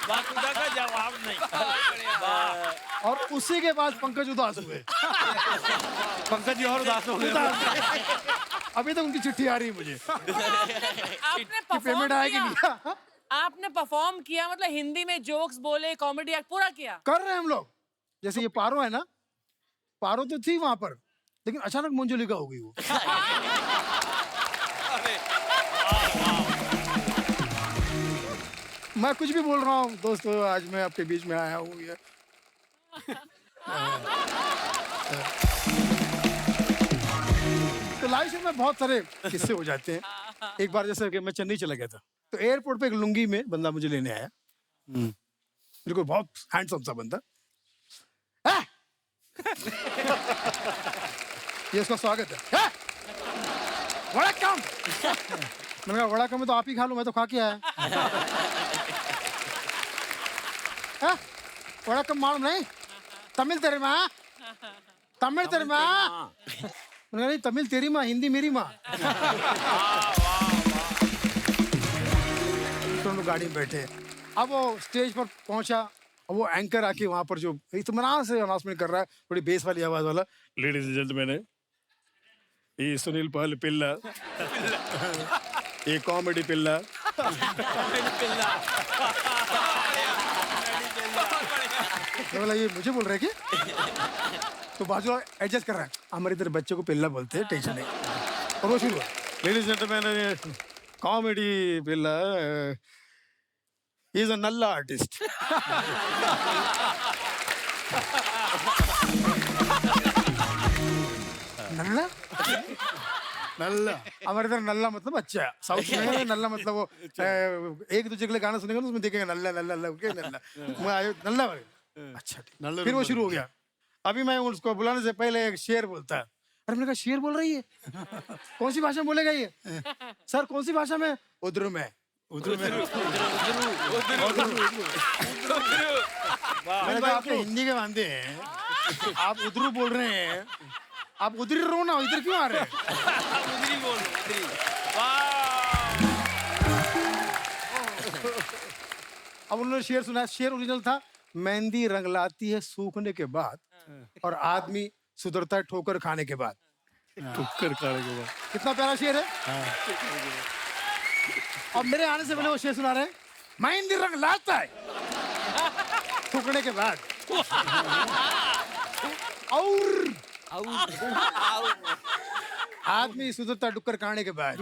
B: बाखुदा का जवाब नहीं।
K: और उसी के बाद पंकज उदास हुए।
A: पंकज जी और उदास हो गए।
K: अभी तक उनकी चिट्ठी आ रही है मुझे
D: आपने
K: कि पेमेंट आएगी नहीं।
D: आपने परफॉर्म किया, मतलब हिंदी में जोक्स बोले, कॉमेडी एक्ट पूरा किया।
K: कर रहे हैं हम लोग। जैसे ये पारो है ना, पारो तो थी वहां पर, लेकिन अचानक मंजुलिका हो गई वो। मैं कुछ भी बोल रहा हूँ दोस्तों, आज मैं आपके बीच में आया हूँ। तो लाइफ शो में बहुत सारे किस्से हो जाते हैं। एक बार जैसे कि मैं चेन्नई चला गया था, तो एयरपोर्ट पे एक लुंगी में बंदा मुझे लेने आया। बिल्कुल बहुत हैंडसम सा बंदा। "हाँ!" ये उसका स्वागत है। "हाँ! वड़कम!" मैंने कहा वड़कम में तो आप ही खा लो, मैं तो खा के आया। "हाँ? वड़कम मालूम नहीं? तमिल तेरी माँ, तमिल तेरी माँ।" मैंने कहा नहीं, तमिल तेरी माँ, हिंदी मेरी माँ। दोनों गाड़ी में बैठे, अब वो स्टेज पर पहुंचा, अब वो एंकर आके वहां पर जो इत्मीनान से अनाउंसमेंट कर रहा है, बड़ी बेस वाली आवाज वाला, लेडीज एंड जेंटलमैन, ये सुनील पाल पिल्ला, ये कॉमेडी पिल्ला। बोला ये मुझे बोल रहे हैं क्या? तो बाजू एडजस्ट कर रहा है, हमारे इधर बच्चे को पिल्ला बोलते हैं, टेंशन नहीं। और वो शुरू हुआ, लेडीज एंड जेंटलमैन, कॉमेडी पिल्ला, इज अ नल्ला आर्टिस्ट। नल्ला नल्ला, हमारे इधर नल्ला मतलब अच्छा, साउथ में नल्ला मतलब वो एक दूसरे के लिए गाना सुनेगा तो उसमें देखेगा नल्ला नल्ला नल्ला नल्ला, मैं आया नल्ला। अच्छा ठीक, फिर वो शुरू हो गया। अभी मैं उसको बुलाने से पहले एक शेर बोलता है। अरे मैंने कहा शेर बोल रही है? कौन सी भाषा में बोलेगा ये? सर कौन सी भाषा में? उधर में, उधर में। मैंने कहा आप तो हिंदी के बांधे हैं, आप उधर बोल रहे हैं, आप उधर ही रहो ना, इधर क्यों आ रहे हैं?
B: उधरी बोल, उधरी।
K: अब उन्होंने शेर सुना, शेर ओरिजिनल था, मेहंदी रंग लाती है सूखने के बाद और आदमी सुधरता है ठोकर खाने के बाद। ठोकर खाने के बाद, कितना प्यारा शेर है। अब मेरे आने से पहले वो शेर सुना रहे हैं, मेहंदी रंग लाता है सूखने के बाद और आदमी सुधरता डुक्कर खाने के बाद।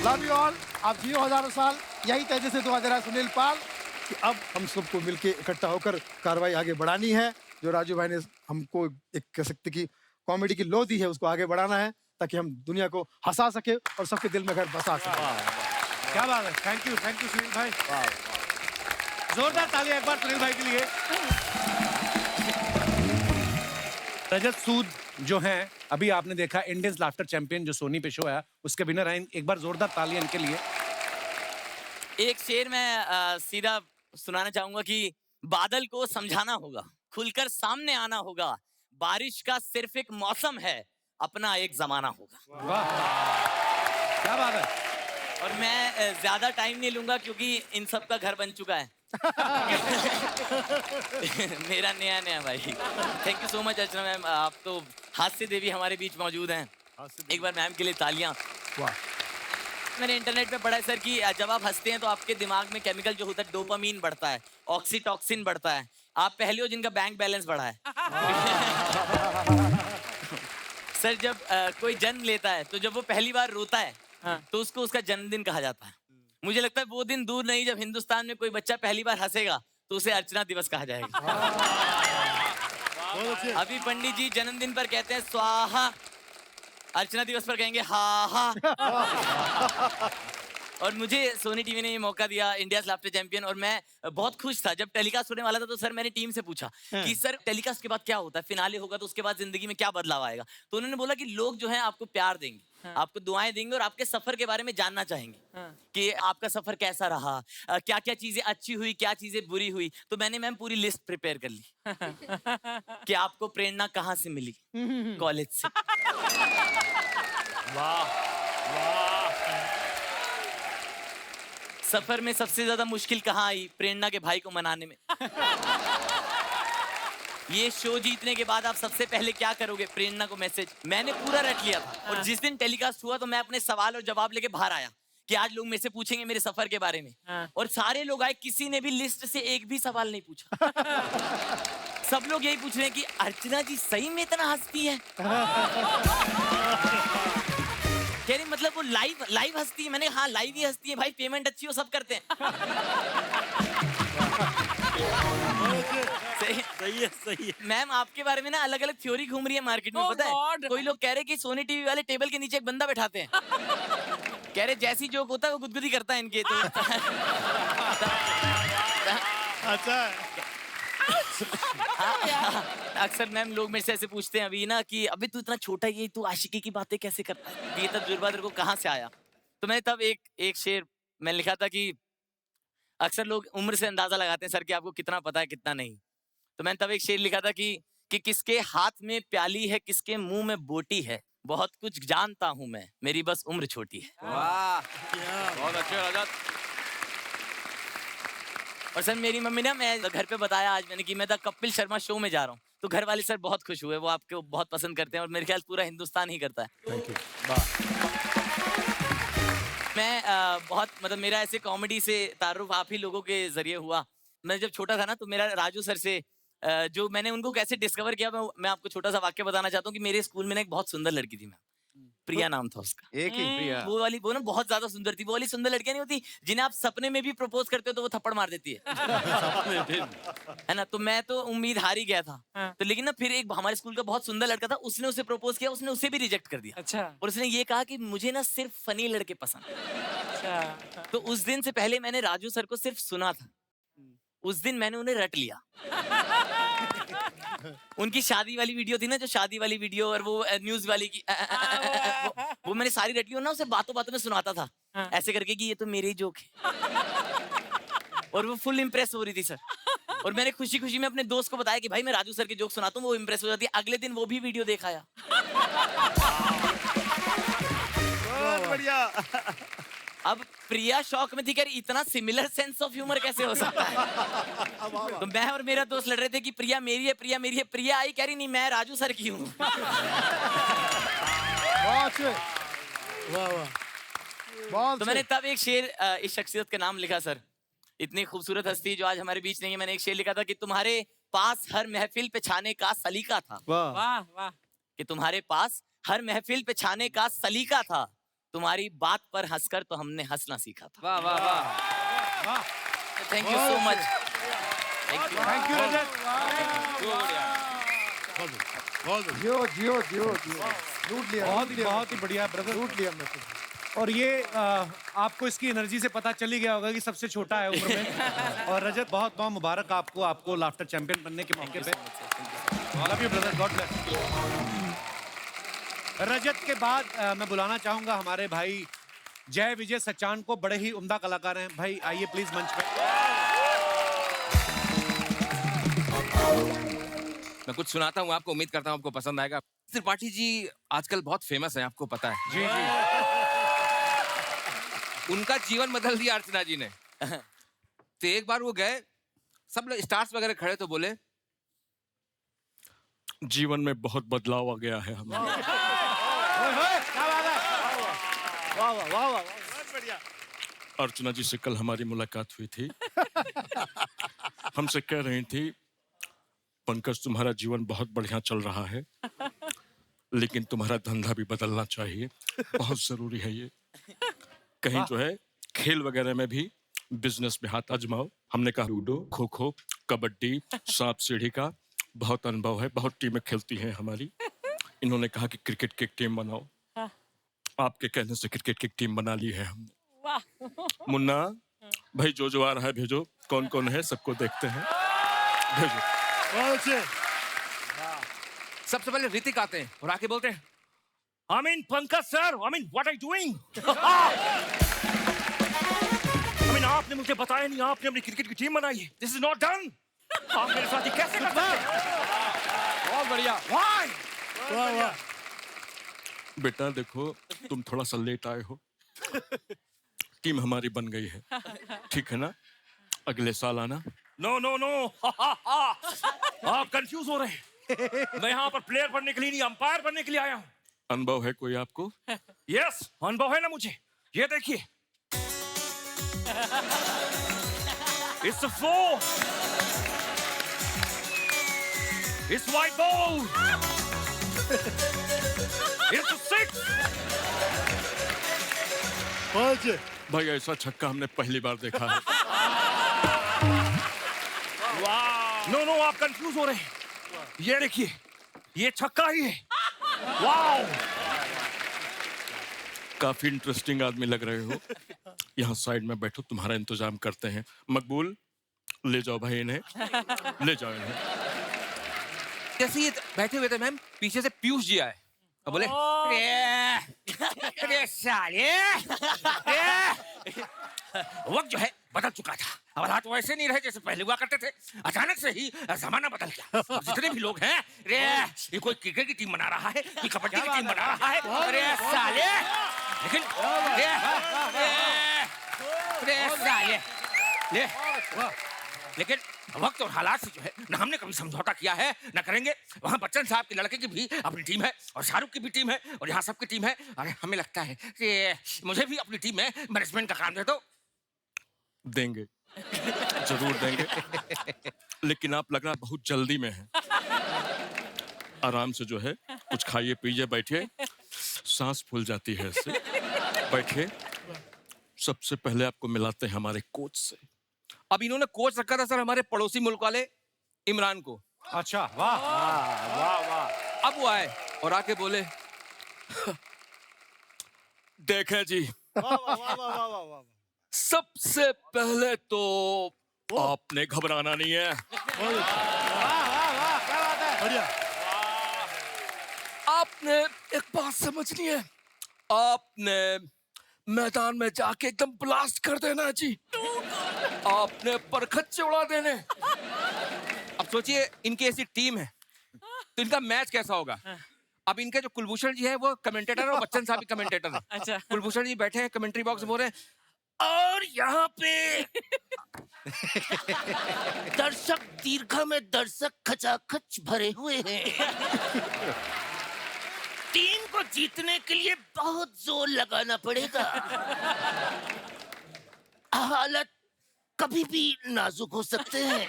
K: लव यू ऑल, आप जियो हजारों साल, यही तेजी से दुआ दे रहा है सुनील पाल कि अब हम सबको मिलके इकट्ठा होकर कार्रवाई आगे बढ़ानी है। जो राजू भाई ने हमको एक कह सकते कि कॉमेडी की लो दी है, उसको आगे बढ़ाना है ताकि हम दुनिया को हंसा सके और सबके दिल में घर बसा सके।
A: क्या बात है, थैंक यू सुनील भाई। जोरदार तालियां एक बार सुनील भाई के लिए। रजत सूद जो हैं, अभी आपने देखा इंडियंस लाफ्टर चैंपियन जो सोनी पे शो है, उसके विनर हैं। एक बार जोरदार तालियां इनके लिए।
L: एक शेर मैं सीधा सुनाना चाहूंगा कि बादल को समझाना होगा, खुलकर सामने आना होगा, बारिश का सिर्फ एक मौसम है, अपना एक जमाना होगा।
A: वाह, क्या बात है।
L: और मैं ज्यादा टाइम नहीं लूंगा क्योंकि इन सब का घर बन चुका है। मेरा नया नया भाई। Thank you so much Archana ma'am, आप तो हास्य देवी हमारे बीच मौजूद हैं। एक बार मैम के लिए तालियां।
K: वाह।
L: मैंने इंटरनेट पे पढ़ा है सर कि जब आप हंसते हैं तो आपके दिमाग में केमिकल जो होता है डोपामीन बढ़ता है, ऑक्सीटॉक्सिन बढ़ता है। आप पहले हो जिनका बैंक बैलेंस बढ़ा है। सर जब कोई जन्म लेता है तो जब वो पहली बार रोता है तो उसको उसका जन्मदिन कहा जाता है। मुझे लगता है वो दिन दूर नहीं जब हिंदुस्तान में कोई बच्चा पहली बार हंसेगा तो उसे अर्चना दिवस कहा जाएगा। अभी पंडित जी जन्मदिन पर कहते हैं स्वाहा, अर्चना दिवस पर कहेंगे हा हा। और मुझे सोनी टीवी ने ये मौका दिया, इंडिया लाफ्टर चैंपियन, और मैं बहुत खुश था। जब टेलीकास्ट होने वाला था तो सर मैंने टीम से पूछा कि सर टेलीकास्ट के बाद क्या होता है, फिनाले होगा तो उसके बाद जिंदगी में क्या बदलाव आएगा। तो उन्होंने बोला कि लोग जो हैं आपको प्यार देंगे, आपको दुआएं देंगे और आपके सफर के बारे में जानना चाहेंगे कि आपका सफर कैसा रहा, क्या क्या चीजें अच्छी हुई, क्या चीजें बुरी हुई। तो मैंने मैम पूरी लिस्ट प्रिपेयर कर ली कि आपको प्रेरणा कहाँ से मिली, कॉलेज से।
B: वाह वाह।
L: सफर में सबसे ज्यादा मुश्किल कहाँ आई, प्रेरणा के भाई को मनाने में। ये शो जीतने के बाद आप सबसे पहले क्या करोगे, प्रेरणा को मैसेज। मैंने पूरा रट लिया था और जिस दिन टेलीकास्ट हुआ तो मैं अपने सवाल और जवाब लेके बाहर आया कि आज लोग मेरे से पूछेंगे मेरे सफर के बारे में। और सारे लोग आए, किसी ने भी लिस्ट से एक भी सवाल नहीं पूछा। सब लोग यही पूछ रहे हैं कि अर्चना जी सही में इतना हंसती है। कह रही मतलब वो लाइव हंसती है। मैंने हाँ लाइव ही हंसती है भाई, पेमेंट अच्छी हो सब करते हैं।
B: सही है सही है।
L: मैम आपके बारे में ना अलग अलग थ्योरी घूम रही है मार्केट में,
D: Oh
L: पता है?
D: God!
L: कोई लोग कह रहे हैं कि सोनी टीवी वाले टेबल के नीचे एक बंदा बैठाते हैं। कह रहे जैसी जोक होता है वो गुदगुदी करता है इनके तो।
F: अच्छा
L: अक्सर मैम लोग मेरे से ऐसे पूछते हैं अभी ना कि अभी तू इतना छोटा ही है, तू आशिकी की बातें कैसे करता है, ये तजुर्बा तेरे को कहाँ से आया? तो मैंने तब एक शेर मैंने लिखा था कि अक्सर लोग उम्र से अंदाजा लगाते हैं सर कि आपको कितना पता है कितना नहीं। तो मैंने तब एक शेर लिखा था कि किसके हाथ में प्याली है, किसके मुंह में बोटी है, बहुत कुछ जानता हूं मैं, मेरी बस उम्र छोटी है।
E: वाह बहुत अच्छे रजत।
L: और सर मेरी मम्मी ना, मैं घर पे बताया आज मैंने कि मैं द कपिल शर्मा शो में जा रहा हूँ, तो घर वाले सर बहुत खुश हुए, वो आपको बहुत पसंद करते हैं और मेरे ख्याल पूरा हिंदुस्तान ही करता है।
K: Thank you.
L: मैं बहुत मतलब मेरा ऐसे कॉमेडी से तारुफ आप ही लोगों के जरिए हुआ। मैं जब छोटा था ना तो मेरा राजू सर से जो मैंने उनको कैसे डिस्कवर किया, मैं आपको छोटा सा वाक्य बताना चाहता हूँ कि मेरे स्कूल में ना एक बहुत सुंदर लड़की थी, मैं प्रिया नाम था उसका।
F: एक ही प्रिया।
L: वो ना बहुत ज्यादा सुंदर थी। वो वाली सुंदर लड़कियां नहीं होती जिन्हें आप सपने में भी प्रपोज करते हो तो वो थप्पड़ मार देती है। है ना? तो मैं तो उम्मीद हार ही गया था। तो लेकिन ना फिर एक हमारे स्कूल का बहुत सुंदर लड़का था, उसने उसे प्रपोज किया, उसने उसे भी रिजेक्ट कर दिया।
D: अच्छा
L: और उसने ये कहा कि मुझे ना सिर्फ फनी लड़के पसंद है।
D: अच्छा
L: तो उस दिन से पहले मैंने राजू सर को सिर्फ सुना था, उस दिन मैंने उन्हें रट लिया। उनकी शादी वाली वीडियो थी ना, जो शादी वाली वीडियो और वो न्यूज वाली की वो मैंने सारी रटी और ना उसे बातों बातों में सुनाता था ऐसे करके कि ये तो मेरे ही जोक है। और वो फुल इम्प्रेस हो रही थी सर। और मैंने खुशी खुशी में अपने दोस्त को बताया कि भाई मैं राजू सर के जोक सुनाता हूँ, वो इम्प्रेस हो जाती है। अगले दिन वो भी वीडियो देखा आया।
F: बहुत बढ़िया।
L: अब प्रिया शौक में थी कि इतना सिमिलर सेंस ऑफ ह्यूमर कैसे हो सकता है। तो मैं और मेरा दोस्त लड़ रहे थे कि प्रिया मेरी है, प्रिया मेरी है। प्रिया आई कह रही नहीं मैं राजू सर की हूँ।
K: वाह वाह।
L: तो मैंने तब एक शेर इस शख्सियत का नाम लिखा सर, इतनी खूबसूरत हस्ती जो आज हमारे बीच नहीं है। मैंने एक शेर लिखा था कि तुम्हारे पास हर महफिल पे छाने का सलीका था।
K: वाह
D: वाह वाह।
L: कि तुम्हारे पास हर महफिल पे छाने का सलीका था, तुम्हारी बात पर हंसकर तो हमने हंसना सीखा था।
E: वाह वाह वाह।
L: Thank you so much.
A: Thank you Rajat.
K: जियो जियो जियो जियो। लूट लिया।
A: बहुत ही बढ़िया ब्रदर,
K: लूट लिया हमने।
A: और ये आपको इसकी एनर्जी से पता चल ही गया होगा कि सबसे छोटा है उम्र में। और रजत बहुत बहुत मुबारक आपको लाफ्टर चैंपियन बनने के मौके पे। Love you brother, God bless. Rajat के बाद मैं बुलाना चाहूंगा हमारे भाई जय विजय सचान को, बड़े ही उम्दा कलाकार हैं। भाई आइए प्लीज मंच पे।
J: मैं कुछ सुनाता हूँ आपको, उम्मीद करता हूँ आपको पसंद आएगा। त्रिपाठी जी आजकल बहुत फेमस है, आपको पता है।
A: जी जी।
J: उनका जीवन बदल दिया अर्चना जी ने। तो एक बार वो गए, सब लोग स्टार्स वगैरह खड़े तो बोले जीवन में बहुत बदलाव आ गया है हमें।
C: वाह वाह वाह वाह।
J: अर्चना जी से कल हमारी मुलाकात हुई थी। हमसे कह रही थी पंकज तुम्हारा जीवन बहुत बढ़िया चल रहा है, लेकिन तुम्हारा धंधा भी बदलना चाहिए, बहुत जरूरी है ये। कहीं जो है खेल वगैरह में भी बिजनेस में हाथ आजमाओ। हमने कहा लूडो, खो खो, कबड्डी, सांप सीढ़ी का बहुत अनुभव है, बहुत टीमें खेलती हैं हमारी। इन्होंने कहा कि क्रिकेट की एक टीम बनाओ। आपके कहने से क्रिकेट की टीम बना ली है हमने। मुन्ना भाई जो आ रहा है भेजो, कौन कौन है सबको देखते हैं, भेजो। सबसे पहले ऋतिक आते हैं और आके बोलते हैं I mean Pankaj sir, I mean what are you doing? I mean आपने मुझे बताया नहीं, आपने अपनी क्रिकेट की टीम बनाई है। This is not done. आप मेरे साथ ये कैसे कर सकते हैं?
E: बहुत बढ़िया।
J: Why?
K: वाह वाह।
J: बेटा देखो तुम थोड़ा सा लेट आए हो, टीम हमारी बन गई है, ठीक है ना? अगले साल आना। नो नो नो, आप कंफ्यूज हो रहे हैं। मैं यहाँ पर प्लेयर बनने के लिए नहीं, अंपायर बनने के लिए आया हूँ। अनुभव है कोई आपको? यस, अनुभव है ना मुझे। ये देखिए, it's a 4, it's white ball, it's a 6। भाई ऐसा छक्का हमने पहली बार देखा है। वाह
M: नो आप कंफ्यूज हो रहे हैं। ये देखिए, ये छक्का ही है। वाओ, काफी इंटरेस्टिंग आदमी लग रहे हो। यहाँ साइड में बैठो, तुम्हारा इंतजाम करते हैं। मकबूल, ले जाओ भाई इन्हें, ले जाओ इन्हें।
E: जैसे ये बैठे हुए थे मैम, पीछे से पीयूष जी आए और बोले,
M: अरे साले, वक्त जो है बदल चुका था। अब हालात वैसे नहीं रहे जैसे पहले हुआ करते थे। अचानक से ही जमाना बदल गया। अब जितने भी लोग हैं, रे ये कोई क्रिकेट की टीम बना रहा है, कोई कबड्डी की टीम बना रहा है। अरे साले, लेकिन साले, लेकिन वक्त और हालात से जो है ना हमने कभी समझौता किया है ना करेंगे। वहाँ बच्चन साहब के लड़के की भी अपनी टीम है और शाहरुख की भी टीम है और यहाँ सबकी टीम है। अरे हमें लगता है कि मुझे भी अपनी टीम में मैनेजमेंट का काम दे दो।
J: देंगे, जरूर देंगे, लेकिन आप लग रहा बहुत जल्दी में है। आराम से जो है कुछ खाइए पीजिए, बैठिए, सांस फूल जाती है इससे। बैठिए। सबसे पहले आपको मिलाते हैं हमारे कोच से।
E: अब इन्होंने कोच रखा था सर हमारे पड़ोसी मुल्क वाले इमरान को।
A: अच्छा, वाह वाह वाह।
E: अब वो आए और आके बोले,
J: देखें जी,
F: वाह वाह वाह वाह वाह वाह।
J: सबसे पहले तो आपने घबराना नहीं है। आपने एक बात समझनी है, आपने मैदान में जाके एकदम ब्लास्ट कर देना है जी। आपने परखच्चे उड़ा देने।
E: अब सोचिए इनकी ऐसी टीम है तो इनका मैच कैसा होगा। अब इनके जो कुलभूषण जी है वो कमेंटेटर है और बच्चन साहब भी कमेंटेटर है।
D: अच्छा।
E: कुलभूषण जी बैठे हैं कमेंट्री बॉक्स में बोल रहे हैं,
M: और यहाँ पे दर्शक दीर्घा में दर्शक खचाखच भरे हुए हैं। टीम को जीतने के लिए बहुत जोर लगाना पड़ेगा। हालत कभी भी नाजुक हो सकते हैं।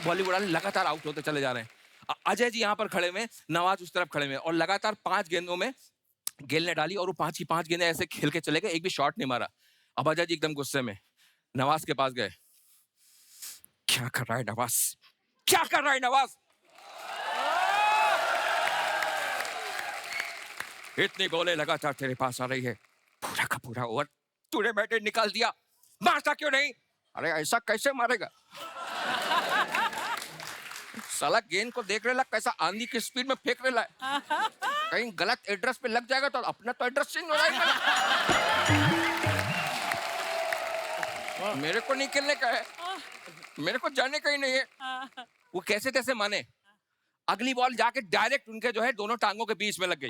E: बॉलीवुड वाले लगातार आउट होते चले जा रहे हैं। अजय जी यहाँ पर खड़े हुए, नवाज उस तरफ खड़े हुए और लगातार 5 गेंदों में गेल ने डाली और वो 5 की 5 गेंदें ऐसे खेल के चले गए, एक भी शॉट नहीं मारा। अब अजय जी एकदम गुस्से में नवाज के पास गए। क्या कर रहा है नवाज, क्या कर रहा है नवाज? इतनी गोले लगातार तेरे पास आ रही है, पूरा का पूरा ओवर तूने बैटे निकाल दिया, मारता क्यों नहीं? अरे ऐसा कैसे मारेगा? साला गेंद को देख रहा कैसा आंधी की स्पीड में फेंक रहा है, कहीं गलत एड्रेस पे लग जाएगा तो अपना तो एड्रेस चेंज हो जाएगा। मेरे को नहीं खेलने का है, मेरे को जाने का ही नहीं है। वो कैसे तैसे माने, अगली बॉल जाके डायरेक्ट उनके जो है दोनों टांगों के बीच में लग गई।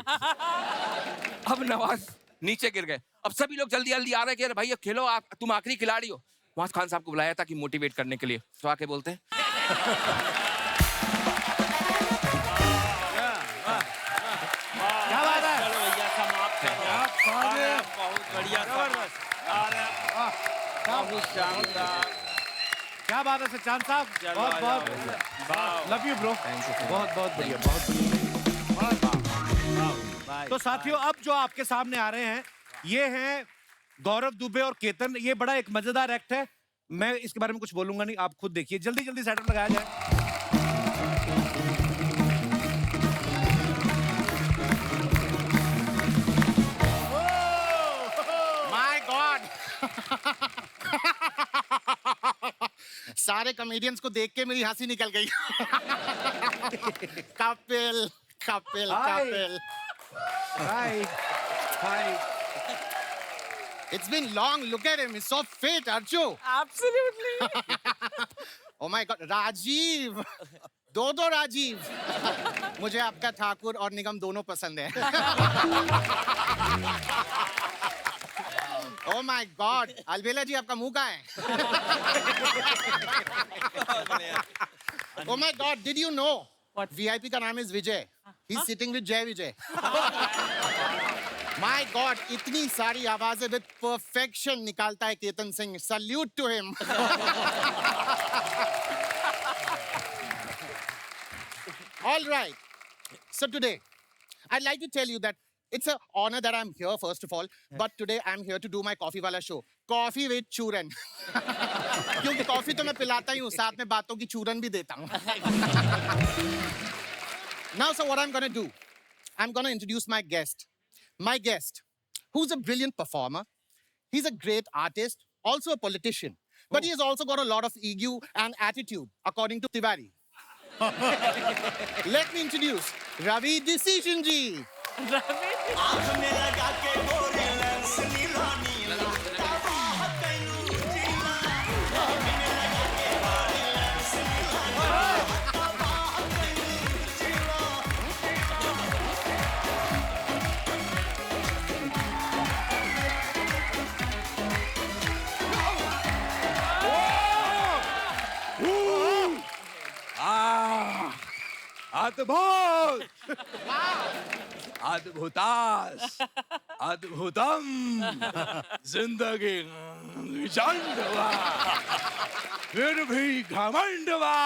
E: अब नवाज नीचे गिर गए। अब सभी लोग जल्दी जल्दी आ रहे कि भाई खेलो, आप तुम आखिरी खिलाड़ी हो। वहां खान साहब को बुलाया था कि मोटिवेट करने के लिए, तो आके बोलते हैं
A: क्या बात है,
B: चलो भैया समाप्त करो। बहुत बढ़िया, बहुत शानदार।
A: क्या बात है सच्चान साहब, बहुत बहुत लव यू ब्रो, बहुत बहुत बढ़िया, बहुत बढ़िया। तो साथियों अब जो आपके सामने आ रहे हैं ये हैं गौरव दुबे और केतन। ये बड़ा एक मजेदार एक्ट है, मैं इसके बारे में कुछ बोलूंगा नहीं, आप खुद देखिए। जल्दी जल्दी सेटअप लगाया जाए।
F: सारे कॉमेडियंस को देख के मेरी हंसी निकल गई। कपिल कपिल कपिल,
A: हाय हाय।
F: It's been long. Look at him. He's so fit, Arju.
D: Absolutely.
F: Oh my God, Rajiv, दो राजीव। मुझे आपका ठाकुर और निगम दोनों पसंद है। Oh my God, अलबेला जी आपका मुंह कहाँ है? Oh my God, did you know?
D: What?
F: VIP का नाम is Vijay. He's sitting with Jay Vijay. My God, इतनी सारी आवाजें with perfection निकालता है Ketan Singh. Salute to him. All right. So today, I'd like to tell you that It's an honor that I'm here, first of all. But today I'm here to do my coffee wala show. Coffee with chूरन. क्योंकि कॉफी तो मैं पिलाता ही हूँ, साथ में बातों की चूरन भी देता हूँ. Now, so what I'm going to do, I'm going to introduce my guest. My guest, who's a brilliant performer. He's a great artist, also a politician. But he has also got a lot of ego and attitude, according to Tiwari. Let me introduce Ravi Decision Ji.
J: अद्भुत अद्भुतास अद्भुतम जिंदगी विचंडवा फिर भी घमंडवा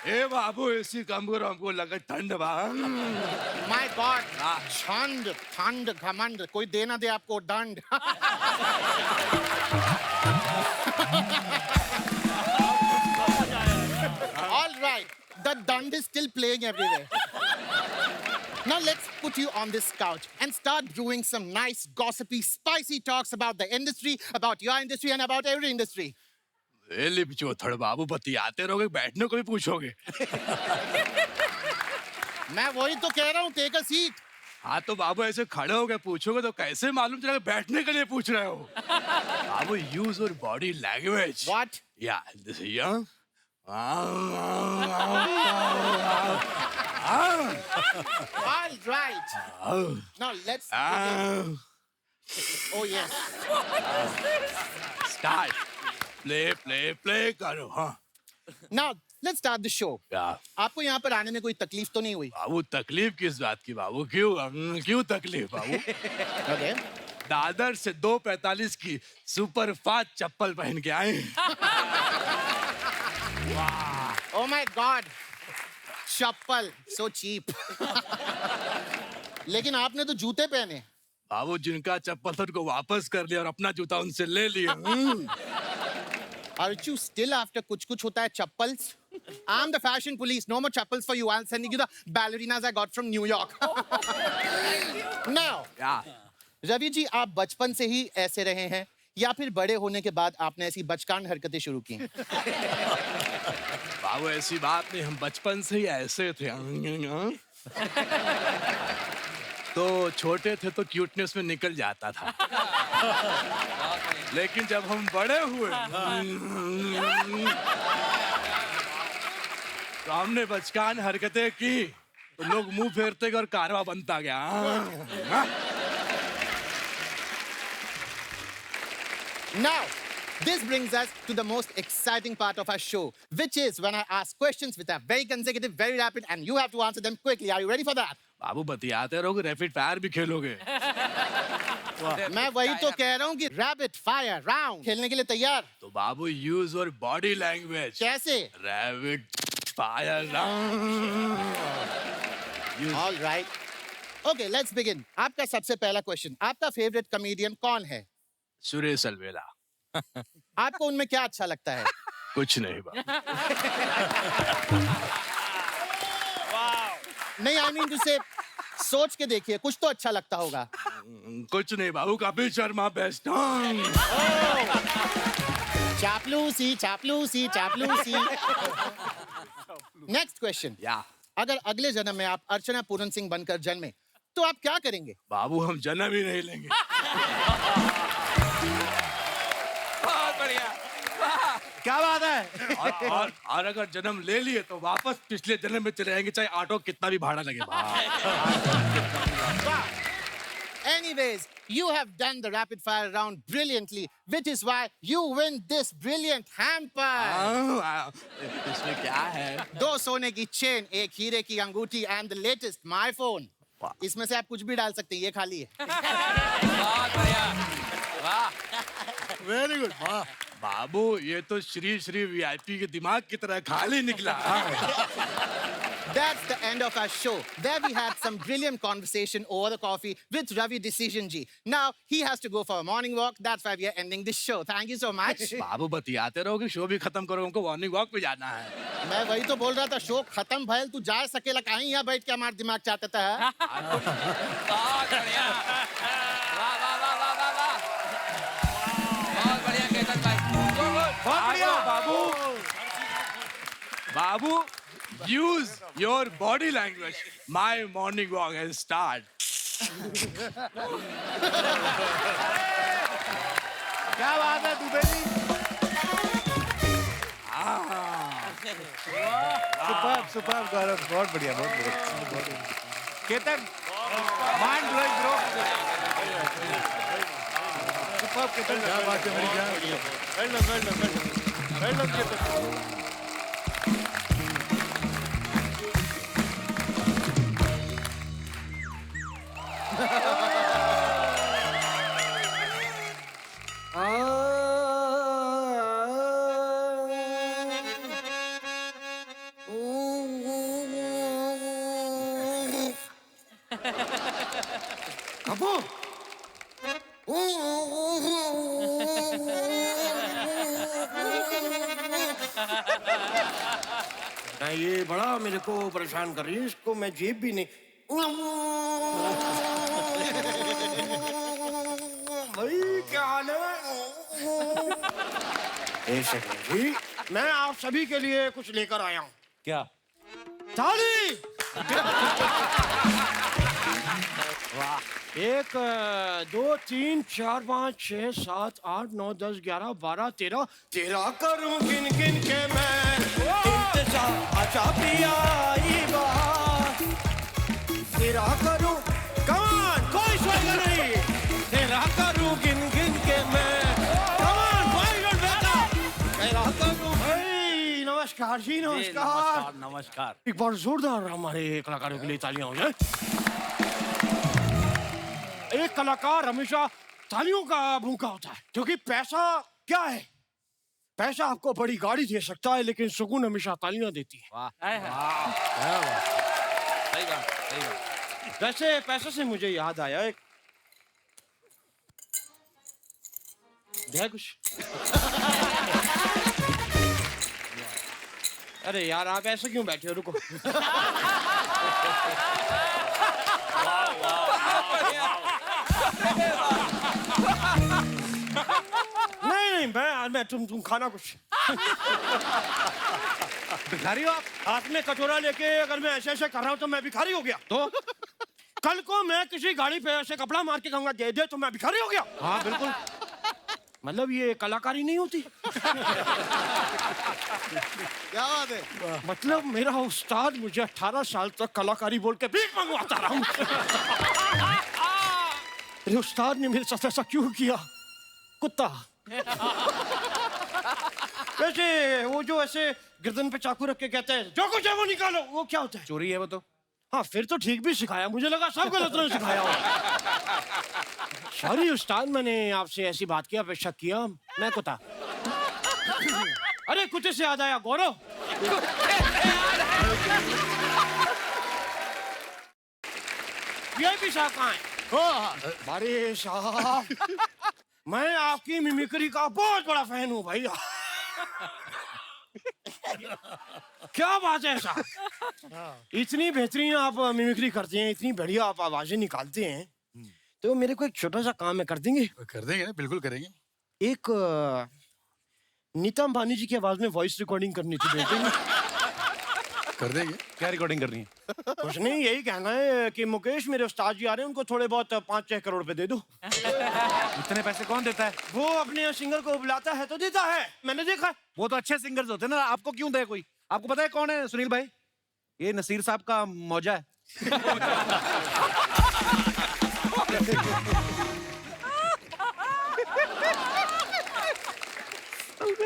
J: ए बाबू ऐसी कम करो हमको लगा ठंडवा.
F: My God, छंद, ठंड, घमंड, कोई दे ना दे आपको दंड. All right, the dund is still playing everywhere. Now let's put you on this couch and start brewing some nice, gossipy, spicy talks about the industry, about your industry, and about every industry.
J: लिप चौथड़ बाबू बतियाते रहोगे, बैठने को भी पूछोगे.
F: मैं वही तो कह रहा हूँ, take a seat.
J: हाँ तो बाबू ऐसे खड़े हो गए पूछोगे तो कैसे मालूम चलेगा बैठने के लिए पूछ रहे हो. बाबू use your body language.
F: What?
J: Yeah, this is yeah.
F: All right. Now let's begin. Oh yes.
J: Start. Play करो हाँ.
F: Now let's start the show.
J: Yeah.
F: आपको यहाँ पर आने में कोई तकलीफ तो नहीं हुई?
J: बाबू तकलीफ किस बात की बाबू, क्यों तकलीफ बाबू.
F: Okay.
J: दादर से 2:45 की सुपर फास्ट चप्पल पहन के आए.
F: Oh my God. Chappal, so cheap. लेकिन आपने तो जूते पहने.
J: बाबू जिनका चप्पल था उनको वापस कर लिया और अपना जूता उनसे ले लिया.
F: Aren't you still after कुछ होता है chappals? I'm the fashion police. No more chappals for you. I'm sending you the ballerinas I got from New York. Now,
J: Yeah.
F: Ravi ji, आप बचपन से ही ऐसे रहे हैं या फिर बड़े होने के बाद आपने ऐसी बचकान हरकतें शुरू की?
J: बाबू ऐसी बात नहीं, हम बचपन से ही ऐसे थे. तो छोटे थे तो क्यूटनेस में निकल जाता था. लेकिन जब हम बड़े हुए तो हमने बचकान हरकतें की तो लोग मुंह फेरते गए और कारवा बनता गया.
F: Now, this brings us to the most exciting part of our show, which is when I ask questions which are very consecutive, very rapid, and you have to answer them quickly. Are you ready for that?
J: बाबू बतियाते रहोगे, रैपिड फायर भी खेलोगे.
F: मैं वही तो कह रहा हूँ कि रैपिड फायर राउंड खेलने के लिए तैयार?
J: तो बाबू यूज योर बॉडी लैंग्वेज.
F: कैसे?
J: Rapid fire round.
F: All right. Okay, let's begin. आपका सबसे पहला क्वेश्चन, आपका फेवरेट कॉमेडियन कौन है?
J: सुरेश अलवेला.
F: आपको उनमें क्या अच्छा लगता है?
J: कुछ नहीं बाबू.
F: नहीं, I mean to say, सोच के देखिए, कुछ तो अच्छा लगता होगा.
J: कुछ नहीं बाबू, कपिल शर्मा बेस्ट.
F: चापलूसी, चापलूसी, चापलूसी. Next question.
J: या
F: अगर अगले जन्म में आप अर्चना पूरन सिंह बनकर जन्मे तो आप क्या करेंगे?
J: बाबू हम जन्म ही नहीं लेंगे.
M: बहुत बढ़िया.
A: क्या बात है?
J: और अगर जन्म ले लिए तो वापस पिछले जन्म में चले जाएंगे, चाहे ऑटो कितना भी भाड़ा लगे.
F: Anyways, you have done the rapid fire round brilliantly, which is why you win this brilliant hamper.
J: इसमें क्या है?
F: 2 सोने की चेन, 1 हीरे की अंगूठी and the latest my phone. इसमें से आप कुछ भी डाल सकते हैं, ये खाली है.
M: बहुत बढ़िया. वाह.
K: Very good. वाह.
J: बाबू ये तो श्री श्री वीआईपी के दिमाग की तरह खाली निकला.
F: That's the end of our show. There we had some brilliant conversation over the coffee with Ravi Decision ji. Now he has to go for a morning walk. That's why we are ending this show. Thank you so much.
K: बाबू बतियाते रहो कि शो भी खत्म करो, उनको मॉर्निंग वॉक पे जाना है।
F: मैं वही तो बोल रहा था, शो खत्म भइल, तू जा सकेला कहीं यहाँ बैठ के हमारा दिमाग चाटता है।
J: बहुत बढ़िया, वाह वाह वाह वाह वाह वाह, बहुत बढ़िया केतन भाई,
A: बहुत बढ़िया बाबू।
K: बाबू, use your body language. My morning walk has started.
A: क्या बात है दुबे जी। सुपर गौरव, बहुत बढ़िया, बहुत बढ़िया। Ketan, mind blowing bro. Super Ketan, क्या बात है मेरी जान। Well done Ketan.
M: ये बड़ा मेरे को परेशान कर रही है, इसको मैं जेब भी नहीं। भाई क्या हाल है? एक सेकंड जी, मैं आप सभी के लिए कुछ लेकर आया हूँ।
A: क्या?
M: थाली।
A: वाह।
M: 1 2 3 4 5 6 7 8 9 10 11 12 13 करूं गिन गिन के मैं इंतजार। अच्छा पिया तेरा करूं, कमान कोई सोएगा नहीं, तेरा करूं गिन गिन के मैं, कमान कोई नहीं बेटा, तेरा करूं। नमस्कार जी, नमस्कार
A: नमस्कार।
M: एक बार जोरदार हमारे कलाकारों के लिए तालियां हो जाए। एक कलाकार हमेशा तालियों का भूखा होता है, क्योंकि पैसा क्या है? पैसा आपको बड़ी गाड़ी दे सकता है, लेकिन सुकून हमेशा तालियां देती है।
A: वाह।
J: सही बात, सही बात।
M: वैसे पैसे से मुझे याद आया, एक है कुछ। अरे यार आप ऐसे क्यों बैठे हो, रुको। नहीं मैं तुम खाना कुछ।
A: भिखारी हो आप?
M: हाथ में कटोरा लेके अगर मैं ऐसे ऐसे कर रहा हूँ तो मैं भिखारी हो गया? तो कल को मैं किसी गाड़ी पे ऐसे कपड़ा मार के कहूंगा दे दे, तो मैं भिखारी हो गया?
A: हाँ बिल्कुल।
M: मतलब ये कलाकारी नहीं होती।
F: क्या बात है?
M: मतलब मेरा उस्ताद मुझे 18 साल तक कलाकारी बोल के भीख मंगवाता रहा। मेरे उस्ताद ने मेरे साथ ऐसा क्यों किया? कुत्ता। वैसे वो जो ऐसे गर्दन पे चाकू रख के कहते हैं जो कुछ है वो निकालो, वो क्या होता है?
A: चोरी है वो तो।
M: हाँ फिर तो ठीक भी सिखाया, मुझे लगा सब गलत नहीं सिखाया हो। सॉरी उस्ताद, मैंने आपसे ऐसी बात की, अपेक्षा किया, मैं कुत्ता। अरे कुत्ते से याद आया, गौरव वीआईपी साहब कहाँ है? अरे साहब, मैं आपकी मिमिक्री का बहुत बड़ा फैन हूँ भैया। क्या बात है साहब, इतनी बेहतरीन आप मिमिक्री करते हैं, इतनी बढ़िया आप आवाजें निकालते हैं, तो मेरे को एक छोटा सा काम है, कर देंगे?
K: कर देंगे ना, बिल्कुल करेंगे।
M: एक नीता अंबानी जी की आवाज में वॉइस रिकॉर्डिंग करनी थी, भेज देंगे?
K: कर देंगे।
A: क्या रिकॉर्डिंग करनी है?
M: कुछ नहीं, यही कहना है कि मुकेश मेरे उस्ताद जी आ रहे हैं, उनको थोड़े बहुत 5-6 करोड़ रुपए दे दो।
A: इतने पैसे कौन देता है?
M: वो अपने सिंगर को बुलाता है तो देता है, मैंने देखा है।
A: वो तो अच्छे सिंगर्स होते हैं ना, आपको क्यों दे कोई? आपको पता है कौन है सुनील भाई? ये नसीर साहब का मौजा है।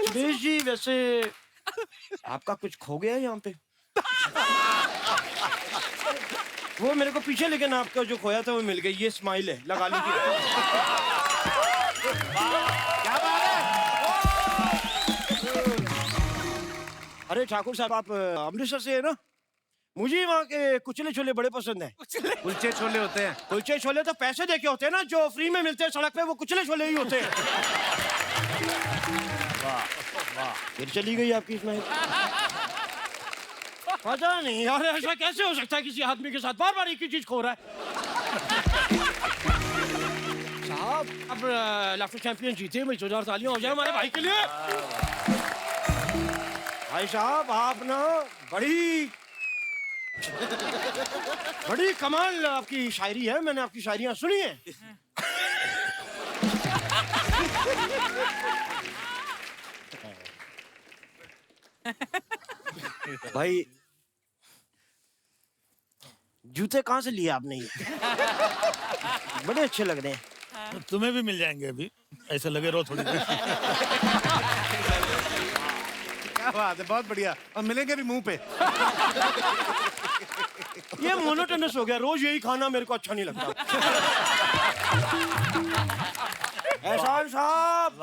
M: सुरेश जी वैसे आपका कुछ खो गया है यहाँ पे? वो मेरे को पीछे, लेकिन आपका जो खोया था वो मिल गई। ये स्माइल है, लगा लीजिए।
A: क्या बात है?
M: अरे ठाकुर साहब, आप अमृतसर से है ना?
K: मुझे वहाँ के कुचले छोले बड़े पसंद हैं।
A: कुलचे छोले होते हैं।
K: कुलचे छोले तो पैसे देके होते हैं ना, जो फ्री में मिलते हैं सड़क पे वो कुचले छोले ही होते हैं। वाह, फिर चली गई आपकी स्माइल। पता नहीं यार, ऐसा कैसे हो सकता है किसी आदमी के साथ बार बार एक ही चीज खो रहा है। साहब, अब लाफ्टर चैंपियन जीते, भाई जोरदार तालियां हो जाए हमारे भाई के लिए। भाई साहब, आप ना बड़ी कमाल आपकी शायरी है, मैंने आपकी शायरियां सुनी है। भाई, जूते कहाँ से लिए आपने ये? बड़े अच्छे लग रहे हैं।
N: तुम्हें भी मिल जाएंगे अभी, ऐसे लगे रहो थोड़ी देर।
A: क्या बात है, बहुत बढ़िया। और मिलेंगे भी मुंह पे।
K: ये मोनोटोनस हो गया, रोज यही खाना मेरे को अच्छा नहीं लगता। एहसान साहब,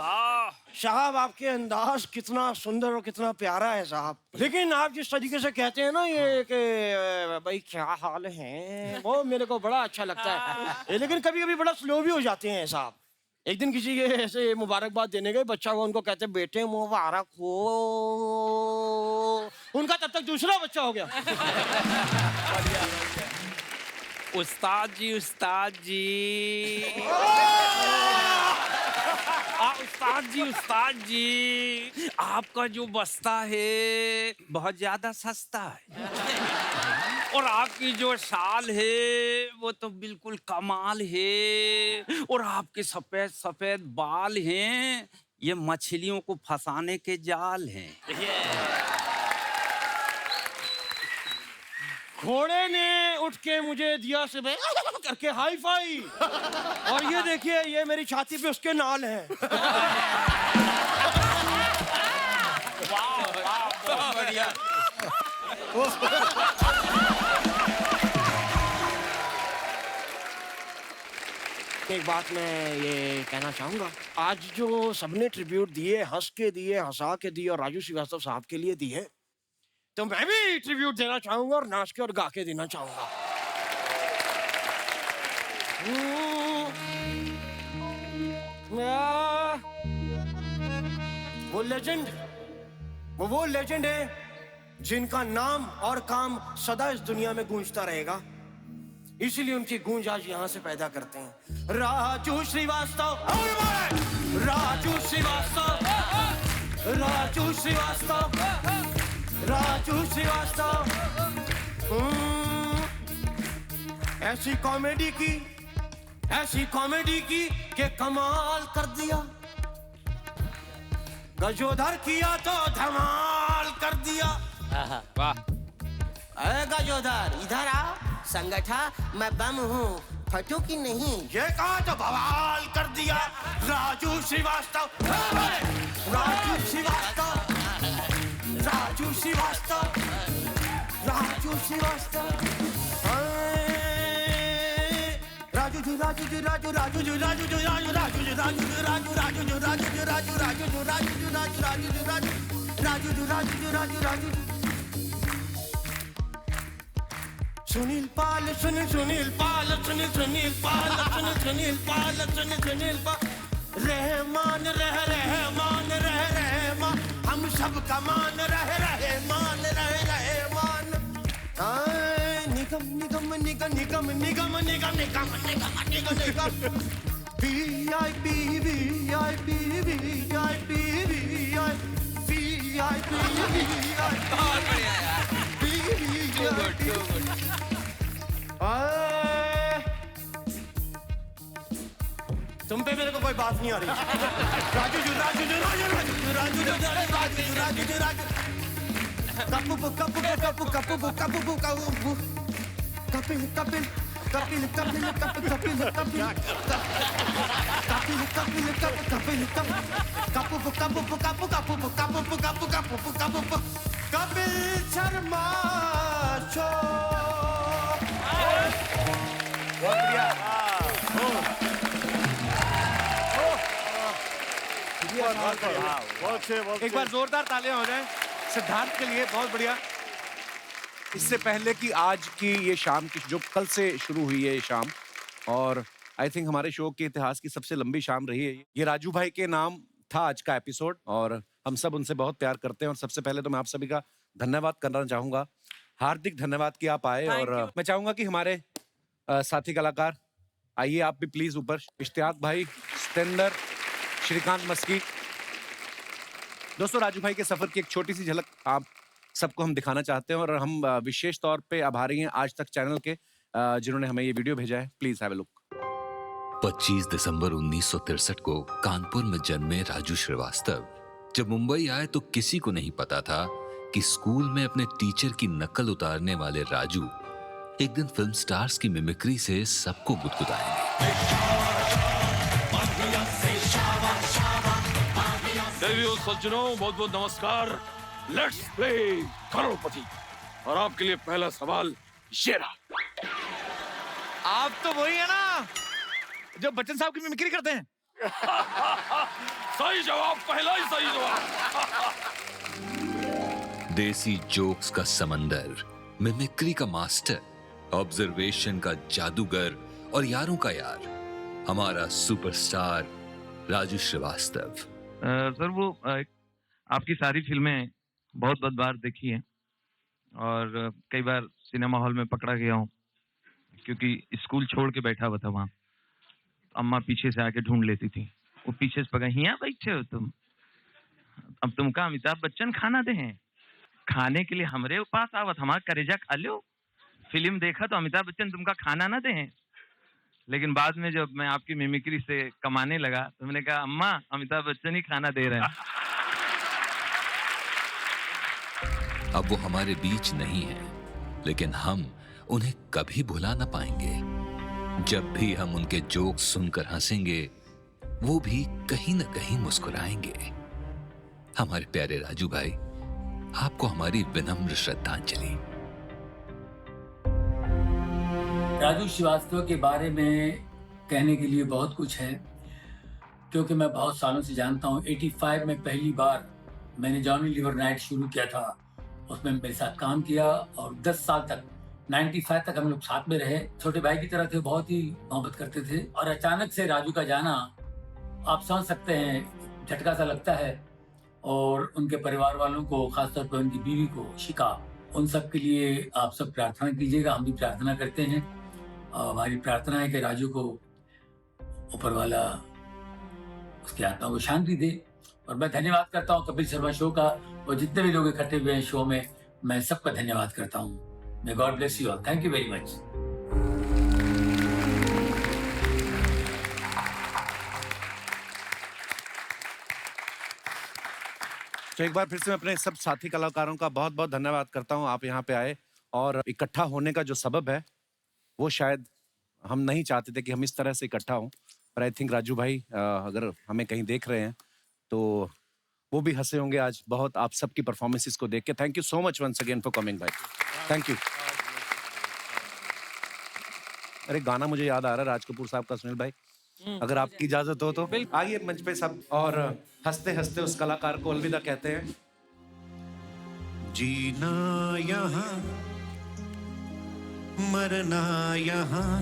K: साहब आपके अंदाज कितना सुंदर और कितना प्यारा है साहब, लेकिन आप जिस तरीके से कहते हैं ना ये कि भाई क्या हाल है, वो मेरे को बड़ा अच्छा लगता है। लेकिन कभी कभी बड़ा स्लो भी हो जाते हैं साहब। एक दिन किसी के ऐसे मुबारकबाद देने गए, बच्चा को उनको कहते बेटे मुबारक हो, उनका तब तक दूसरा बच्चा हो गया।
J: उस्ताद जी, उस्ताद जी, उस्ताद जी, आपका जो बस्ता है बहुत ज्यादा सस्ता है, और आपकी जो शाल है वो तो बिल्कुल कमाल है, और आपके सफेद सफेद बाल हैं, ये मछलियों को फंसाने के जाल हैं।
K: घोड़े ने उठ के मुझे दिया सुबह करके हाई फाई, और ये देखिए ये मेरी छाती पे उसके नाल हैं।
J: बहुत बढ़िया।
K: एक बात मैं ये कहना चाहूंगा, आज जो सबने ट्रिब्यूट दिए, हंस के दिए, हंसा के दिए, और राजू श्रीवास्तव साहब के लिए दिए, तो मैं भी ट्रिब्यूट देना चाहूंगा और नाच के और गा के देना चाहूंगा। वो लेजेंड है जिनका नाम और काम सदा इस दुनिया में गूंजता रहेगा, इसीलिए उनकी गूंज आज यहाँ से पैदा करते हैं। राजू श्रीवास्तव, राजू श्रीवास्तव, राजू श्रीवास्तव, राजू श्रीवास्तव। ऐसी कॉमेडी की के कमाल कर दिया, गजोधर किया तो धमाल कर दिया।
J: वाह।
K: अरे गजोधर इधर आ, संगठा मैं बम हूँ, फटू की नहीं, ये कहा तो बवाल कर दिया। राजू श्रीवास्तव, राजू श्रीवास्तव, राजू श्रीवास्तव, राजू श्रीवास्तव। राजू जी, राजू जी, राजू, राजू जी, राजू जी, राजू, राजू जी, राजू जी, राजू, राजू जी, राजू जी, राजू, राजू जी, राजू जी, राजू, राजू जी, राजू, राजू जी, राजू जी, राजू, राजू। सुनील पाल, सुनील पाल, सुनील पाल, सुनील पाल, सुनील पाल। रहमान रहमान रहमान, हम सब का मान रहमान रहमान। निगम निगम निगम निगम निगम निगम निगम निगम निगम निगम। VIP VIP VIP VIP
J: बहुत बढ़िया यार। Too good, too good.
K: तुम पे मेरे को कोई बात नहीं आ रही। राजू जी, राजू जी, राजू, राजू जी, राजू जी, राजू जी, राजू जी, राजू। कपू कपू कपू कपू कपू कपू कपिल कपिल कपिल कपिल कपिल कपिल कपिल कपिल कपिल कपिल कपू कपू कपू कपू कपू कपू कपू कपू कपिल शर्मा शो।
A: बहुत बढ़िया।
K: बहुत।
A: एक बार जोरदार तालियां हो जाएं सिद्धार्थ के लिए, बहुत बढ़िया। इससे पहले कि आज की ये शाम की जो कल से शुरू हुई है ये शाम, और आई थिंक हमारे शो के इतिहास की सबसे लंबी शाम रही है ये राजू भाई के नाम था आज का एपिसोड, और हम सब उनसे बहुत प्यार करते हैं। और सबसे पहले तो मैं आप सभी का धन्यवाद करना चाहूंगा, हार्दिक धन्यवाद कि आप आए। और मैं चाहूंगा कि हमारे साथी कलाकार आइए आप भी प्लीज ऊपर। इश्तियाक भाई, सतेंद्र, श्रीकांत मस्की। दोस्तों, राजू भाई के सफर की एक छोटी सी झलक आप सबको हम दिखाना चाहते हैं, और हम विशेष तौर पे आभारी हैं आज तक चैनल के जिन्होंने हमें ये वीडियो भेजा है। Please have a look.
O: 25 दिसंबर 1963 को कानपुर में जन्मे राजू श्रीवास्तव जब मुंबई आए तो किसी को नहीं पता था कि स्कूल में अपने टीचर की नकल उतारने वाले राजू एक दिन फिल्म स्टार्स की मिमिक्री से सबको गुदगुदाएंगे।
J: सज्जनों, बहुत बहुत नमस्कार। लेट्स प्ले करोड़पति। और आपके लिए पहला सवाल ये रहा।
A: आप तो वही है ना जो बच्चन साहब की मिमिक्री करते हैं?
J: सही जवाब, पहला ही सही जवाब।
O: देसी जोक्स का समंदर, मिमिक्री का मास्टर, ऑब्जर्वेशन का जादूगर और यारों का यार, हमारा सुपरस्टार राजू श्रीवास्तव।
P: सर, वो आपकी सारी फिल्में बहुत बार देखी हैं और कई बार सिनेमा हॉल में पकड़ा गया हूँ, क्योंकि स्कूल छोड़ के बैठा हुआ था वहाँ। अम्मा पीछे से आके ढूंढ लेती थी, वो पीछे से पकड़ा, यहाँ बैठे हो तुम, अब तुमका अमिताभ बच्चन खाना दे हैं, खाने के लिए हमरे पास आवत, हमारा करेजा खा लो। फिल्म देखा तो अमिताभ बच्चन तुमका खाना ना दे हैं। लेकिन बाद में जब मैं आपकी मिमिक्री से कमाने लगा तो मैंने कहा, अम्मा अमिताभ बच्चन ही खाना दे रहे हैं।
O: अब वो हमारे बीच नहीं है, लेकिन हम उन्हें कभी भुला ना पाएंगे। जब भी हम उनके जोक सुनकर हंसेंगे, वो भी कहीं ना कहीं मुस्कुराएंगे। हमारे प्यारे राजू भाई, आपको हमारी विनम्र श्रद्धांजलि।
Q: राजू श्रीवास्तव के बारे में कहने के लिए बहुत कुछ है, क्योंकि मैं बहुत सालों से जानता हूँ। 85 में पहली बार मैंने जॉनी लीवर नाइट शुरू किया था, उसमें मेरे साथ काम किया और 10 साल तक 95 तक हम लोग साथ में रहे। छोटे भाई की तरह थे, बहुत ही मोहब्बत करते थे। और अचानक से राजू का जाना, आप समझ सकते हैं, झटका सा लगता है। और उनके परिवार वालों को, खासतौर पर उनकी बीवी को, शिका, उन सब के लिए आप सब प्रार्थना कीजिएगा। हम भी प्रार्थना करते हैं। हमारी प्रार्थना है कि राजू को ऊपर वाला उसकी आत्मा को शांति दे। और मैं धन्यवाद करता हूँ कपिल शर्मा शो का, और जितने भी लोग इकट्ठे हुए हैं शो में, मैं सबका धन्यवाद करता हूँ। May God bless you all. Thank you very much.
A: तो एक बार फिर से मैं अपने सब साथी कलाकारों का बहुत बहुत धन्यवाद करता हूँ। आप यहाँ पे आए, और इकट्ठा होने का जो सबब है वो शायद हम नहीं चाहते थे कि हम इस तरह से इकट्ठा हों, पर आई थिंक राजू भाई अगर हमें कहीं देख रहे हैं तो वो भी हंसे होंगे आज बहुत आप सबकी परफॉर्मेंसेस को देख के। Thank you so much once again for coming भाई, थैंक यू। अरे गाना मुझे याद आ रहा है राज कपूर साहब का, सुनील भाई अगर आपकी इजाजत हो तो आइए मंच पे सब, और हंसते हंसते उस कलाकार को अलविदा कहते हैं।
R: जीना यहाँ, मरना यहाँ,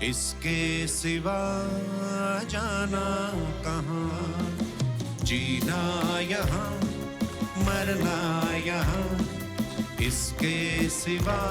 R: इसके सिवा जाना कहाँ। जीना यहाँ, मरना यहाँ, इसके सिवा